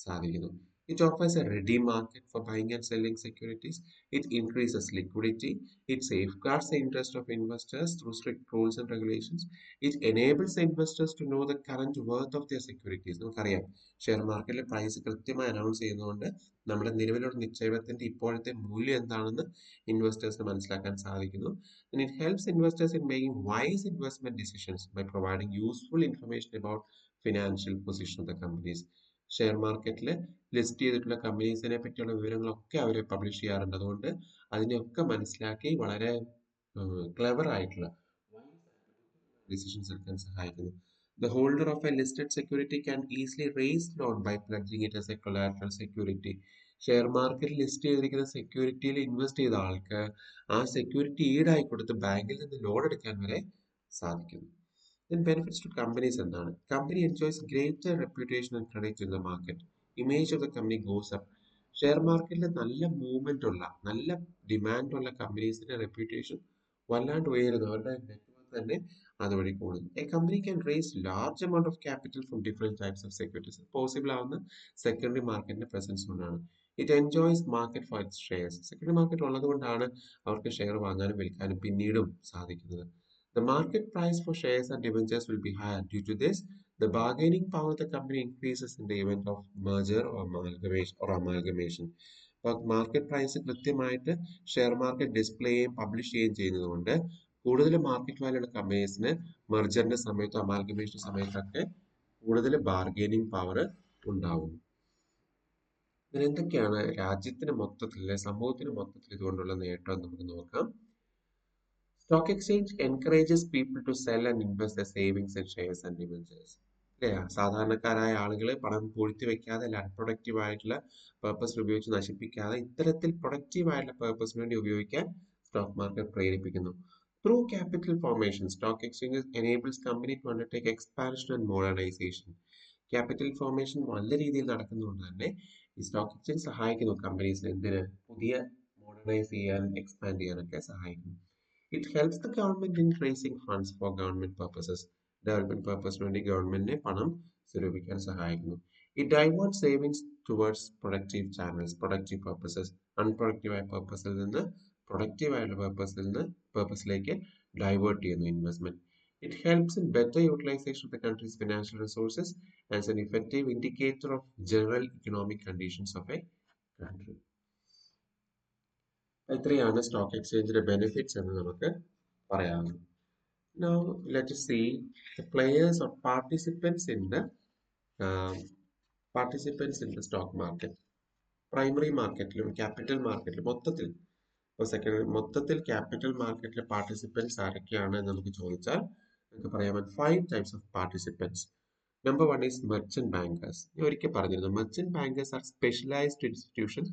സാധിക്കുന്നു. It offers a ready market for buying and selling securities. It increases liquidity. It safeguards the interest of investors through strict rules and regulations. It enables the investors to know the current worth of their securities. നമുക്കറിയാം share മാർക്കറ്റിലെ price കൃത്യമായി announce ചെയ്യുന്നതുകൊണ്ട് നമ്മുടെ നിലവിലുള്ള നിക്ഷേപത്തിന്റെ ഇപ്പോഴത്തെ മൂല്യം എന്താണെന്ന് ഇൻവെസ്റ്റേഴ്സിന് മനസ്സിലാക്കാൻ സാധിക്കുന്നു. And it helps investors in making wise investment decisions by providing useful information about financial position of the companies. Share മാർക്കറ്റിൽ ലിസ്റ്റ് ചെയ്തിട്ടുള്ള കമ്പനീസിനെ പറ്റിയുള്ള വിവരങ്ങളൊക്കെ അവർ പബ്ലിഷ് ചെയ്യാറുണ്ട്. അതുകൊണ്ട് അതിനെയൊക്കെ മനസ്സിലാക്കി വളരെ ക്ലെവർ ആയിട്ടുള്ള ഡിസിഷൻസ് എടുക്കാൻ സഹായിക്കുന്നു. The holder of a listed security can easily raise loan by pledging it as a collateral security. Share മാർക്കറ്റിൽ ലിസ്റ്റ് ചെയ്തിരിക്കുന്ന സെക്യൂരിറ്റിയിൽ ഇൻവെസ്റ്റ് ചെയ്ത ആൾക്ക് ആ സെക്യൂരിറ്റി ഈടായി കൊടുത്ത് ബാങ്കിൽ നിന്ന് ലോൺ എടുക്കാൻ വരെ സാധിക്കുന്നു. Then benefits to companies എന്താണ്? Company enjoys greater reputation and credit in the market. Image of the company goes up. Share മാർക്കറ്റിൽ നല്ല മൂവ്മെന്റ് ഉള്ള നല്ല ഡിമാൻഡ് ഉള്ള കമ്പനീസിന്റെ റെപ്യൂട്ടേഷൻ വല്ലാണ്ട് ഉയരുന്നു. അവരുടെ നെറ്റ്വർക്ക് തന്നെ അതുവഴി കൂടുന്നു. A company can raise large amount of capital from different types of securities. Possible ആവുന്ന സെക്കൻഡറി മാർക്കറ്റിന്റെ പ്രസൻസ് കൊണ്ടാണ്. It enjoys market for its shares. Secondary market ഉള്ളത് കൊണ്ടാണ് അവർക്ക് ഷെയർ വാങ്ങാനും വിൽക്കാനും പിന്നീടും സാധിക്കുന്നത്. The market price for shares and debentures will be higher. Due to this, the bargaining power of the company increases in the event of merger or amalgamation. അപ്പോൾ market price കൃത്യമായിട്ട് share market display ചെയ്യുകയും publish ചെയ്യുകയും ചെയ്യുന്നതുകൊണ്ട് കൂടുതൽ market value ഉള്ള കമ്പനീസിന് മെർജറിന്റെ സമയത്തോ amalgamation സമയത്തൊക്കെ കൂടുതൽ ബാർഗെയിനിങ് പവർ ഉണ്ടാവും. എന്തൊക്കെയാണ് രാജ്യത്തിന് മൊത്തത്തിൽ സമൂഹത്തിന് മൊത്തത്തിൽ ഇതുകൊണ്ടുള്ള നേട്ടം എന്ന് നമുക്ക് നോക്കാം. Stock exchange encourages people to sell and invest their savings in shares and debentures. അല്ലേ? സാധാരണക്കാരായ ആളുകൾ പണം പൂഴ്ത്തി വെക്കാതെ അല്ല അൺപ്രൊഡക്റ്റീവ് ആയിട്ടുള്ള പേർപ്പസിൽ ഉപയോഗിച്ച് നശിപ്പിക്കാതെ ഇത്തരത്തിൽ പ്രൊഡക്റ്റീവ് ആയിട്ടുള്ള പേർപ്പസിന് വേണ്ടി ഉപയോഗിക്കാൻ സ്റ്റോക്ക് മാർക്കറ്റ് പ്രേരിപ്പിക്കുന്നു. Through capital formation stock exchanges enables company to undertake expansion and modernisation. Capital formation നല്ല രീതിയിൽ നടക്കുന്നതുകൊണ്ട് തന്നെ ഈ സ്റ്റോക്ക് എക്സ്ചേഞ്ച് സഹായിക്കുന്നു കമ്പനീസിന് എന്തിന് പുതിയ മോഡേണൈസ് ചെയ്യാൻ എക്സ്പാൻഡ് ചെയ്യാനൊക്കെ സഹായിക്കുന്നു. It helps the government in raising funds for government purposes. Development purpose വേണ്ടി ഗവൺമെന്റിനെ പണം സ്വരൂപിക്കാൻ സഹായിക്കുന്നു. It diverts savings towards productive channels, productive purposes. Unproductive ആയ purpose നിന്ന് പ്രൊഡക്റ്റീവ് ആയിട്ടുള്ള purpose-ലേക്ക് ഡൈവേർട്ട് ചെയ്യുന്നു investment. It helps in better utilization of the country's financial resources as an effective indicator of general economic conditions of a country. ഇത്രയാണ് stock എക്സ്ചേഞ്ചിന്റെ benefits എന്ന് നമുക്ക് പറയാവുന്നത്. Now let us see the players or participants in the stock market. Primary മാർക്കറ്റിലും capital മാർക്കറ്റിലും മൊത്തത്തിൽ capital മാർക്കറ്റിലെ participants ആരൊക്കെയാണ് എന്ന് നമുക്ക് ചോദിച്ചാൽ നമുക്ക് പറയാം 5 types of participants. Number 1 is merchant bankers. ഞാൻ ഒരിക്കൽ പറഞ്ഞിരുന്നു merchant bankers are specialized institutions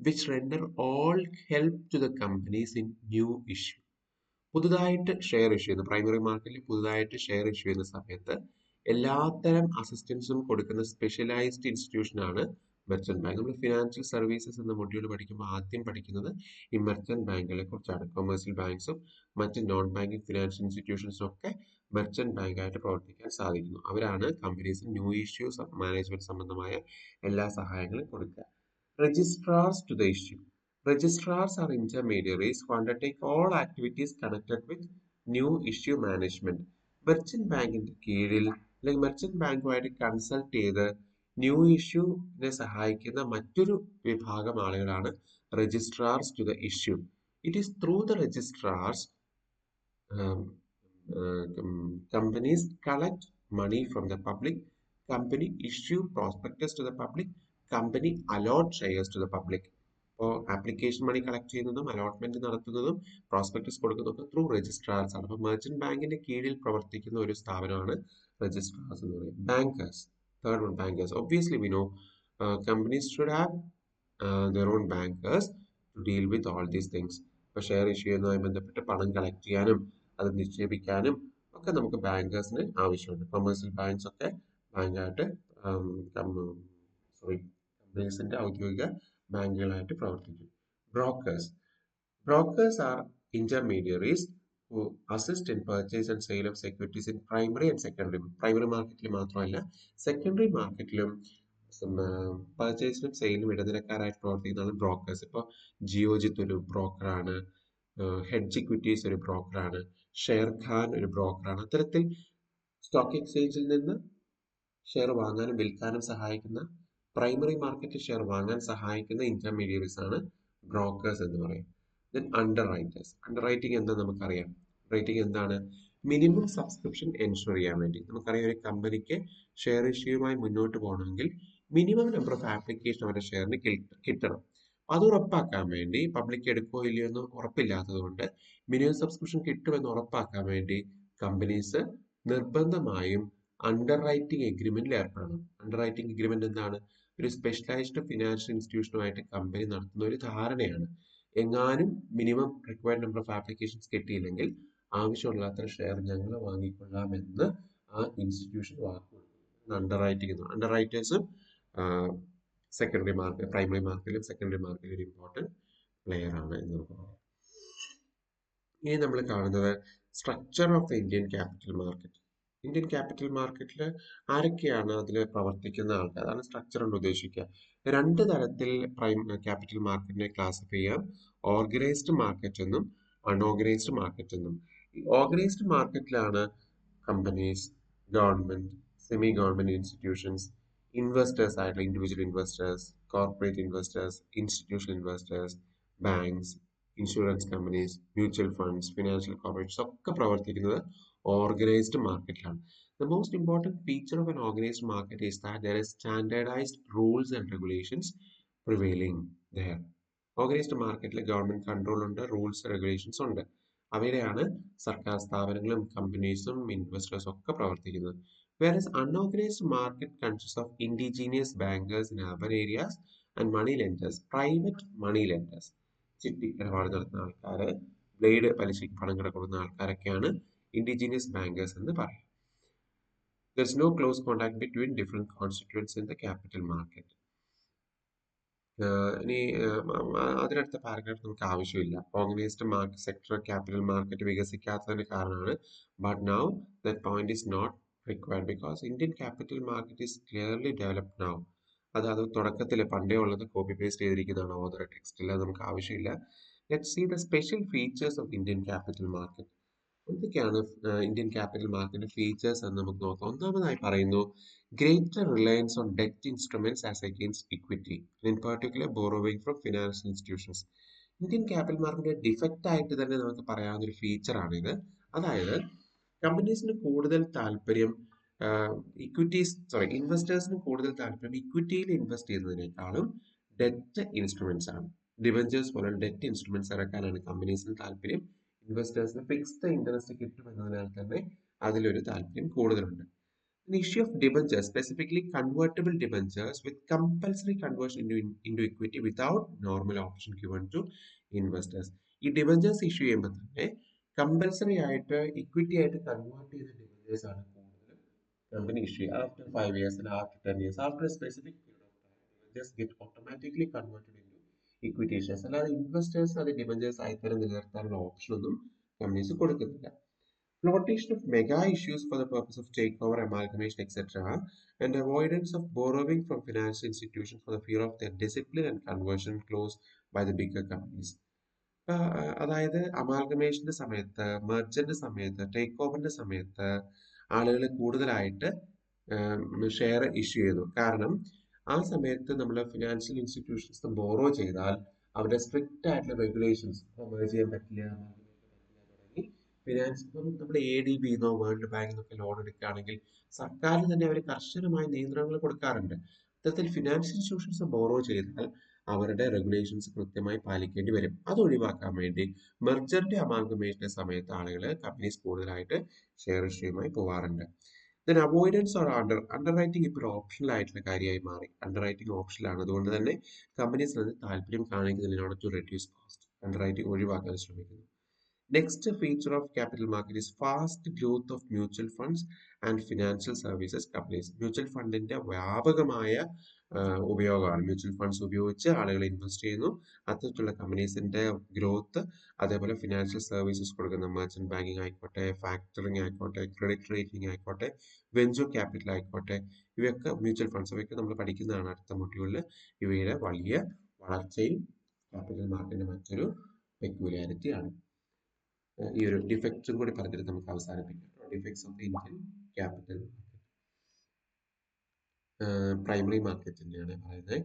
which render all help to the companies in new issue. പുതുതായിട്ട് ഷെയർ ഇഷ്യൂ ചെയ്യുന്ന പ്രൈമറി മാർക്കറ്റിൽ പുതുതായിട്ട് ഷെയർ ഇഷ്യൂ ചെയ്യുന്ന സമയത്ത് എല്ലാത്തരം അസിസ്റ്റൻസും കൊടുക്കുന്ന സ്പെഷ്യലൈസ്ഡ് ഇൻസ്റ്റിറ്റ്യൂഷൻ ആണ് മെർച്ചന്റ് ബാങ്ക്. നമ്മൾ ഫിനാൻഷ്യൽ സർവീസസ് എന്ന മൊഡ്യൂൾ പഠിക്കുമ്പോൾ ആദ്യം പഠിക്കുന്നത് ഈ മെർച്ചന്റ് ബാങ്കുകളെ കുറിച്ചാണ്. കൊമേഴ്സ്യൽ ബാങ്ക്സും മറ്റ് നോൺ ബാങ്കിങ് ഫിനാൻഷ്യൽ ഇൻസ്റ്റിറ്റ്യൂഷൻസും ഒക്കെ മെർച്ചന്റ് ബാങ്കായിട്ട് പ്രവർത്തിക്കാൻ സാധിക്കുന്നു. അവരാണ് കമ്പനീസിന് ന്യൂ ഇഷ്യൂസ് മാനേജ്മെന്റ് സംബന്ധമായ എല്ലാ സഹായങ്ങളും കൊടുക്കുക. Registrars to the issue. Registrars are intermediaries who undertake all activities connected with new issue management. Merchant ബാങ്കിന്റെ കീഴിൽ അല്ലെങ്കിൽ മെർച്ചന്റ് ബാങ്കുമായിട്ട് കൺസൾട്ട് ചെയ്ത് ന്യൂ ഇഷ്യൂവിനെ സഹായിക്കുന്ന മറ്റൊരു വിഭാഗം ആളുകളാണ് registrars to the issue. It is through the registrars companies collect money from the public, company issue prospectus to the public, company allot shares to the public. അപ്പോൾ ആപ്ലിക്കേഷൻ മണി collect ചെയ്യുന്നതും allotment നടത്തുന്നതും prospectus കൊടുക്കുന്നതൊക്കെ through registrar's ആണ്. അപ്പോൾ merchant ബാങ്കിന്റെ കീഴിൽ പ്രവർത്തിക്കുന്ന ഒരു സ്ഥാപനമാണ് രജിസ്ട്രാർസ് എന്ന് പറയുന്നത്. Bankers, third one bankers. Obviously we know companies should have their own bankers to deal with all these things. ഇപ്പോൾ ഷെയർ ഇഷ്യൂ ചെയ്യുന്നതുമായി ബന്ധപ്പെട്ട് പണം കളക്ട് ചെയ്യാനും അത് നിക്ഷേപിക്കാനും ഒക്കെ നമുക്ക് ബാങ്കേഴ്സിന് ആവശ്യമുണ്ട്. കൊമേഴ്സ്യൽ ബാങ്ക്സ് ഒക്കെ ബാങ്കായിട്ട് സോറി കമ്പനീസിന്റെ ഔദ്യോഗിക ബാങ്കുകളായിട്ട് പ്രവർത്തിക്കും. Brokers. Brokers are intermediaries who assist in purchase and sale of securities in primary and secondary. Primary മാർക്കറ്റിൽ മാത്രമല്ല സെക്കൻഡറി മാർക്കറ്റിലും പർച്ചേസിനും സെയിലും ഇടനിലക്കാരായിട്ട് പ്രവർത്തിക്കുന്നതാണ് ബ്രോക്കേഴ്സ്. ഇപ്പോൾ ജിയോജിത്ത് ഒരു ബ്രോക്കറാണ്, ഹെഡ്ജ് ഇക്വിറ്റീസ് ഒരു ബ്രോക്കറാണ്, ഷെയർ ഖാൻ ഒരു ബ്രോക്കറാണ്. അത്തരത്തിൽ സ്റ്റോക്ക് എക്സ്ചേഞ്ചിൽ നിന്ന് ഷെയർ വാങ്ങാനും വിൽക്കാനും സഹായിക്കുന്ന, പ്രൈമറി മാർക്കറ്റിൽ ഷെയർ വാങ്ങാൻ സഹായിക്കുന്ന ഇന്റർമീഡിയറീസ് ആണ് ബ്രോക്കേഴ്സ് എന്ന് പറയും. Then under writers. Under writing എന്താ നമുക്കറിയാം. റൈറ്റിംഗ് എന്താണ്? മിനിമം സബ്സ്ക്രിപ്ഷൻ എൻഷുർ ചെയ്യാൻ വേണ്ടി നമുക്കറിയാം ഒരു കമ്പനിക്ക് ഷെയർ ഇഷ്യൂമായി മുന്നോട്ട് പോകണമെങ്കിൽ മിനിമം നമ്പർ ഓഫ് ആപ്ലിക്കേഷൻ അവരുടെ ഷെയറിന് കിട്ടണം. അത് ഉറപ്പാക്കാൻ വേണ്ടി പബ്ലിക് എടുക്കോ ഇല്ലയോ എന്ന് ഉറപ്പില്ലാത്തത് കൊണ്ട് മിനിമം സബ്സ്ക്രിപ്ഷൻ കിട്ടുമെന്ന് ഉറപ്പാക്കാൻ വേണ്ടി കമ്പനീസ് നിർബന്ധമായും അണ്ടർ റൈറ്റിംഗ് എഗ്രിമെന്റിൽ ഏർപ്പെടണം. അണ്ടർ റൈറ്റിംഗ് എഗ്രിമെന്റ് എന്താണ്? ഒരു സ്പെഷ്യലൈസ്ഡ് ഫിനാൻഷ്യൽ ഇൻസ്റ്റിറ്റ്യൂഷനുമായിട്ട് കമ്പനി നടത്തുന്ന ഒരു ധാരണയാണ്. എങ്ങാനും minimum required number of applications കിട്ടിയില്ലെങ്കിൽ ആവശ്യമുള്ള അത്ര ഷെയർ ഞങ്ങൾ വാങ്ങിക്കൊള്ളാമെന്ന് ആ ഇൻസ്റ്റിറ്റ്യൂഷൻ വാക്കുകൊടുക്കുന്നു. Underwriting. അണ്ടർ റൈറ്റേഴ്സും സെക്കൻഡറി മാർക്കറ്റ്, പ്രൈമറി മാർക്കറ്റിലും സെക്കൻഡറി മാർക്കറ്റിലും ഒരു ഇമ്പോർട്ടൻറ്റ് പ്ലെയർ ആണ് എന്ന് നമുക്ക് പറയാം. ഇനി നമ്മൾ കാണുന്നത് structure of the Indian capital market. Indian capital മാർക്കറ്റിൽ ആരൊക്കെയാണ് അതിൽ പ്രവർത്തിക്കുന്ന ആൾക്കാർ? അതാണ് സ്ട്രക്ചർ കൊണ്ട് ഉദ്ദേശിക്കുക. രണ്ട് തരത്തിൽ ക്യാപിറ്റൽ മാർക്കറ്റിനെ ക്ലാസിഫൈ ചെയ്യാം. ഓർഗനൈസ്ഡ് മാർക്കറ്റ് എന്നും അൺഓർഗനൈസ്ഡ് മാർക്കറ്റ് എന്നും. ഈ ഓർഗനൈസ്ഡ് മാർക്കറ്റിലാണ് companies, government, semi government institutions, investors ആയിട്ടുള്ള individual investors, corporate investors, institutional investors, banks, insurance companies, mutual funds, financial corporations ഒക്കെ പ്രവർത്തിക്കുന്നത് organized marketലാണ്. The most important feature of an organized market is that there is standardized rules and regulations prevailing there. Organized markറ്റിൽ government control ഉണ്ട്, rules regulations ഉണ്ട്. അവിടെയാണ് സർക്കാർ സ്ഥാപനങ്ങളും കമ്പനീസും ഇൻവെസ്റ്റേഴ്സും ഒക്കെ പ്രവർത്തിക്കുന്നത്. Whereas unorganized market consists of indigenous bankers in urban areas and money lenders, private money lenders. ചിട്ടി ഇടപാട് നടത്തുന്ന ആൾക്കാര്, ബ്ലേഡ് പലിശയ്ക്ക് പണം കൊടുക്കുന്ന ആൾക്കാരൊക്കെയാണ് indigenous bankers എന്ന് പറയും. There is no close contact between different constituents in the capital market. ഇനി അതിനടുത്ത പാരഗ്രാഫ് നമുക്ക് ആവശ്യമില്ല. Organised market sector capital market വികസിക്കാത്തതിന് കാരണമാണ്. But now that point is not required because Indian capital market is clearly developed now. അത് തുടക്കത്തിൽ പണ്ടേ ഉള്ളത് copy paste ചെയ്തിരിക്കുന്നതാണ് author ടെക്സ്റ്റിൽ. അത് നമുക്ക് ആവശ്യമില്ല. Let's see the special features of Indian capital market. എന്തൊക്കെയാണ് ഇന്ത്യൻ ക്യാപിറ്റൽ മാർക്കറ്റ് ഫീച്ചേഴ്സ് എന്ന് നമുക്ക് നോക്കാം. ഒന്നാമതായി പറയുന്നു greater reliance on debt instruments as against equity, in particular borrowing from financial institutions. Indian capital market defect ആയിട്ട് തന്നെ നമുക്ക് പറയാവുന്ന ഒരു ഫീച്ചറാണ് ഇത്. അതായത് കമ്പനീസിന് കൂടുതൽ താല്പര്യം ഇൻവെസ്റ്റേഴ്സിന് കൂടുതൽ താല്പര്യം ഇക്വിറ്റിയിൽ ഇൻവെസ്റ്റ് ചെയ്യുന്നതിനേക്കാളും ഡെറ്റ് ഇൻസ്ട്രുമെന്റ്സ് ആണ്. ഡിബഞ്ചേഴ്സ് പോലെ ഡെറ്റ് ഇൻസ്ട്രുമെന്റ്സ് ഇറക്കാനാണ് കമ്പനീസിന് താല്പര്യം. ഇൻവെസ്റ്റേഴ്സിന് ഫിക്സ്ഡ് ഇൻട്രസ്റ്റ് കിട്ടുമെന്നതിനാൽ തന്നെ അതിലൊരു താല്പര്യം കൂടുതലുണ്ട്. The issue of debentures, specifically convertible debentures with compulsory conversion into equity without normal option given to investors. ഈ ഡിബഞ്ചേഴ്സ് ഇഷ്യൂ ചെയ്യുമ്പോൾ തന്നെ കമ്പൽസറി ആയിട്ട് ഇക്വിറ്റി ആയിട്ട് കൺവേർട്ട് ചെയ്ത ഡിബഞ്ചേഴ്സ് ആണ് കൂടുതലും കമ്പനി ഇഷ്യൂ ചെയ്യുക. After 5 years and after 10 years, after a specific period of time, debentures get automatically converted into equity shares. അല്ലാതെ ഇൻവെസ്റ്റേഴ്സ് അത് ഡിബഞ്ചേഴ്സ് ആയി തന്നെ നിലനിർത്താനുള്ള ഓപ്ഷൻ ഒന്നും കമ്പനീസ് കൊടുക്കുന്നില്ല. Flotation of mega issues for the purpose of takeover, amalgamation, etc., and avoidance of borrowing from financial institutions for the fear of their discipline and conversion clause by the bigger companies. അതായത് അമാൽഗമേഷന്റെ സമയത്ത്, മെർജറിന്റെ സമയത്ത്, take ഓവറിന്റെ സമയത്ത് ആളുകൾ കൂടുതലായിട്ട് share issue ചെയ്തു. കാരണം ആ സമയത്ത് നമ്മൾ ഫിനാൻഷ്യൽ ഇൻസ്റ്റിറ്റ്യൂഷൻസ് ബോറോ ചെയ്താൽ അവരുടെ സ്ട്രിക്റ്റ് ആയിട്ടുള്ള റെഗുലേഷൻസ് മെർജ് ചെയ്യാൻ പറ്റില്ല, ഫിനാൻസ് നമ്മുടെ ADB എന്നോ വേൾഡ് ബാങ്ക് എന്നൊക്കെ ലോൺ എടുക്കുകയാണെങ്കിൽ സർക്കാർ തന്നെ അവർ കർശനമായ നിയന്ത്രണങ്ങൾ കൊടുക്കാറുണ്ട്. അത്തരത്തിൽ ഫിനാൻഷ്യൽ ഇൻസ്റ്റിറ്റ്യൂഷൻസ് ബോറോ ചെയ്താൽ അവരുടെ റെഗുലേഷൻസ് കൃത്യമായി പാലിക്കേണ്ടി വരും. അത് ഒഴിവാക്കാൻ വേണ്ടി മെർജറിന്റെ അമാൽഗമേഷന്റെ സമയത്ത് ആളുകൾ കമ്പനീസ് കൂടുതലായിട്ട് ഷെയർ ഇഷ്യൂമായി പോവാറുണ്ട്. ദെൻ അവോയ്ഡൻസ് ഓർ അണ്ടർറൈറ്റിംഗ് ഇപ്പോൾ ഓപ്ഷണൽ ആയിട്ടുള്ള കാര്യമായി മാറി. അണ്ടർറൈറ്റിംഗ് ഓപ്ഷനിലാണ്. അതുകൊണ്ട് തന്നെ കമ്പനീസ് അത് താല്പര്യം കാണിക്കുന്നതിനോട് ടു റെഡ്യൂസ് കോസ്റ്റ് അണ്ടർറൈറ്റിംഗ് ഒഴിവാക്കാൻ ശ്രമിക്കുന്നു. Next feature of capital market is fast growth of mutual funds and financial services companies. Mutual ഫണ്ടിന്റെ വ്യാപകമായ ഉപയോഗമാണ്. മ്യൂച്വൽ ഫണ്ട്സ് ഉപയോഗിച്ച് ആളുകൾ ഇൻവെസ്റ്റ് ചെയ്യുന്നു. അത്തരത്തിലുള്ള കമ്പനീസിന്റെ ഗ്രോത്ത്, അതേപോലെ ഫിനാൻഷ്യൽ സർവീസസ് കൊടുക്കുന്ന മെർച്ചന്റ് ബാങ്കിങ് ആയിക്കോട്ടെ, ഫാക്ടറിങ് ആയിക്കോട്ടെ, ക്രെഡിറ്റ് റേറ്റിംഗ് ആയിക്കോട്ടെ, വെഞ്ചർ ക്യാപിറ്റൽ ആയിക്കോട്ടെ, ഇവയൊക്കെ മ്യൂച്വൽ ഫണ്ട്സ്, ഇവയൊക്കെ നമ്മൾ പഠിക്കുന്നതാണ് അടുത്ത മൊഡ്യൂളിൽ. ഇവയുടെ വലിയ വളർച്ചയും ക്യാപിറ്റൽ മാർക്കറ്റിന്റെ മറ്റൊരു പെക്യൂലിയാരിറ്റി ആണ്. ഈ ഒരു ഡിഫക്റ്റും കൂടി പറഞ്ഞിട്ട് നമുക്ക് അവസാനിപ്പിക്കാം. Defects of the Indian capital primary മാർക്കറ്റിനെയാണ് പറയുന്നത്.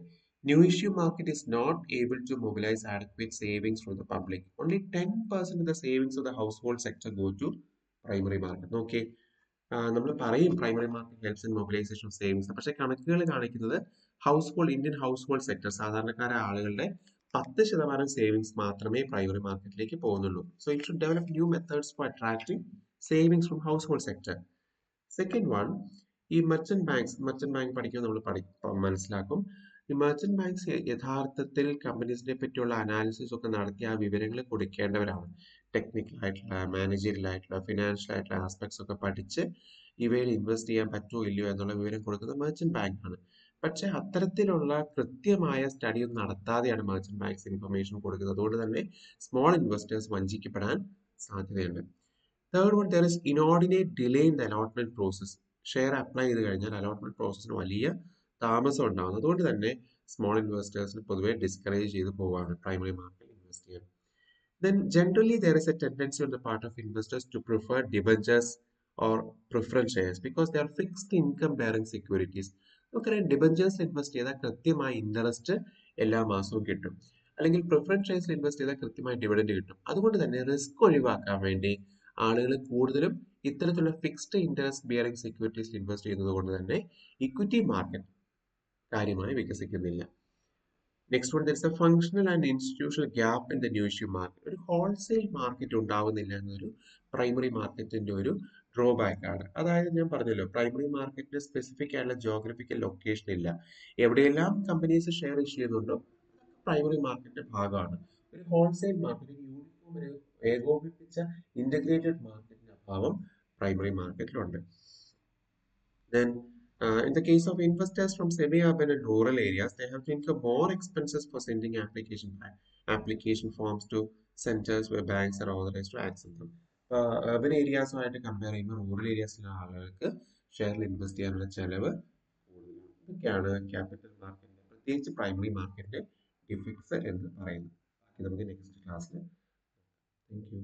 New issue market is not able to mobilize adequate savings from the public. Only 10% of the savings of the household sector go to primary market. നോക്കിയേ, നമ്മൾ പറയും primary market helps in mobilisation of savings, പക്ഷേ കണക്കുകൾ കാണിക്കുന്നത് Indian house hold sector, സാധാരണക്കാരായ ആളുകളുടെ 10% savings മാത്രമേ primary മാർക്കറ്റിലേക്ക് പോകുന്നുള്ളൂ. So it should develop new methods four attracting savings from house hold sector. Second one, ഈ മെർച്ചന്റ് ബാങ്ക് പഠിക്കുമ്പോൾ നമ്മൾ മനസ്സിലാക്കും, ഈ മെർച്ചന്റ് ബാങ്ക്സ് യഥാർത്ഥത്തിൽ കമ്പനീസിനെ പറ്റിയുള്ള അനാലിസിസ് ഒക്കെ നടത്തി ആ വിവരങ്ങൾ കൊടുക്കേണ്ടവരാണ്. ടെക്നിക്കൽ ആയിട്ടുള്ള, മാനേജറിയൽ ആയിട്ടുള്ള, ഫിനാൻഷ്യൽ ആയിട്ടുള്ള ആസ്പെക്ട്സ് ഒക്കെ പഠിച്ച് ഇവയിൽ ഇൻവെസ്റ്റ് ചെയ്യാൻ പറ്റുമോ ഇല്ലയോ എന്നുള്ള വിവരം കൊടുക്കുന്ന മെർച്ചന്റ് ബാങ്ക് ആണ്. പക്ഷെ അത്തരത്തിലുള്ള കൃത്യമായ സ്റ്റഡി ഒന്നും നടത്താതെയാണ് മെർച്ചന്റ് ബാങ്ക്സ് ഇൻഫർമേഷൻ കൊടുക്കുന്നത്. അതുകൊണ്ട് തന്നെ സ്മോൾ ഇൻവെസ്റ്റേഴ്സ് വഞ്ചിക്കപ്പെടാൻ സാധ്യതയുണ്ട്. Third one, there is ഇനോർഡിനേറ്റ് delay in the allotment process. Share apply ചെയ്ത് കഴിഞ്ഞാൽ അലോട്ട്മെന്റ് പ്രോസസ്സിന് വലിയ താമസം ഉണ്ടാകുന്നു. അതുകൊണ്ട് തന്നെ സ്മോൾ ഇൻവെസ്റ്റേഴ്സിന് പൊതുവെ ഡിസ്കറേജ് ചെയ്ത് പോവാണ് പ്രൈമറി മാർക്കറ്റിൽ ഇൻവെസ്റ്റ് ചെയ്യാൻ. Then generally there is a tendency on the part of investors to prefer debentures or preference shares because they are fixed income bearing securities. നമുക്കറിയാം, ഡിബഞ്ചേഴ്സിൽ ഇൻവെസ്റ്റ് ചെയ്താൽ കൃത്യമായ ഇൻട്രസ്റ്റ് എല്ലാ മാസവും കിട്ടും, അല്ലെങ്കിൽ പ്രിഫറൻസ് ഷെയർസിൽ ഇൻവെസ്റ്റ് ചെയ്താൽ കൃത്യമായ ഡിവിഡൻഡ് കിട്ടും. അതുകൊണ്ട് തന്നെ റിസ്ക് ഒഴിവാക്കാൻ വേണ്ടി ആളുകൾ കൂടുതലും ഇത്തരത്തിലുള്ള ഫിക്സ്ഡ് ഇൻട്രസ്റ്റ് ബിയറിംഗ് സെക്യൂരിറ്റീസിൽ ഇൻവെസ്റ്റ് ചെയ്യുന്നത് കൊണ്ട് തന്നെ ഇക്വിറ്റി മാർക്കറ്റ് കാര്യമായി വികസിക്കുന്നില്ല. Next one, there is a functional and institutional gap in the new issue market. ഒരു ഹോൾസെയിൽ മാർക്കറ്റ് ഉണ്ടാവുന്നില്ല എന്നൊരു പ്രൈമറി മാർക്കറ്റിന്റെ ഒരു ഡ്രോബാക്ക് ആണ്. അതായത് ഞാൻ പറഞ്ഞല്ലോ, പ്രൈമറി മാർക്കറ്റിന് സ്പെസിഫിക് ആയിട്ടുള്ള ജോഗ്രഫിക്കൽ ലൊക്കേഷൻ ഇല്ല. എവിടെയെല്ലാം കമ്പനീസ് ഷെയർ ഇഷ്യൂ ചെയ്യുന്നുണ്ടോ പ്രൈമറി മാർക്കറ്റിന്റെ ഭാഗമാണ്. ഒരു ഹോൾസെയിൽ മാർക്കറ്റ്, യൂണിഫോം, ഒരു ഏകോപിപ്പിച്ച ഇന്റഗ്രേറ്റഡ് മാർക്കറ്റിന്റെ അഭാവം primary മാർക്കറ്റിലുണ്ട്. Then, in the case of investors from semi-urban and rural areas, they have to incur more expenses for sending application forms to centers where banks are authorized to accept them. Urban areasuമായിട്ട് compare ചെയ്യുമ്പോൾ rural areas ആളുകൾക്ക് ഷെയറിൽ invest ചെയ്യാനുള്ള ചെലവ് കൂടുതലാണ്. ഇതൊക്കെയാണ് capital മാർക്കറ്റിന്റെ, പ്രത്യേകിച്ച് പ്രൈമറി മാർക്കറ്റിന്റെ ഡിഫക്ട്സ് എന്ന് പറയുന്നത്. ബാക്കി നമുക്ക് നെക്സ്റ്റ് ക്ലാസ്സിൽ. Thank you.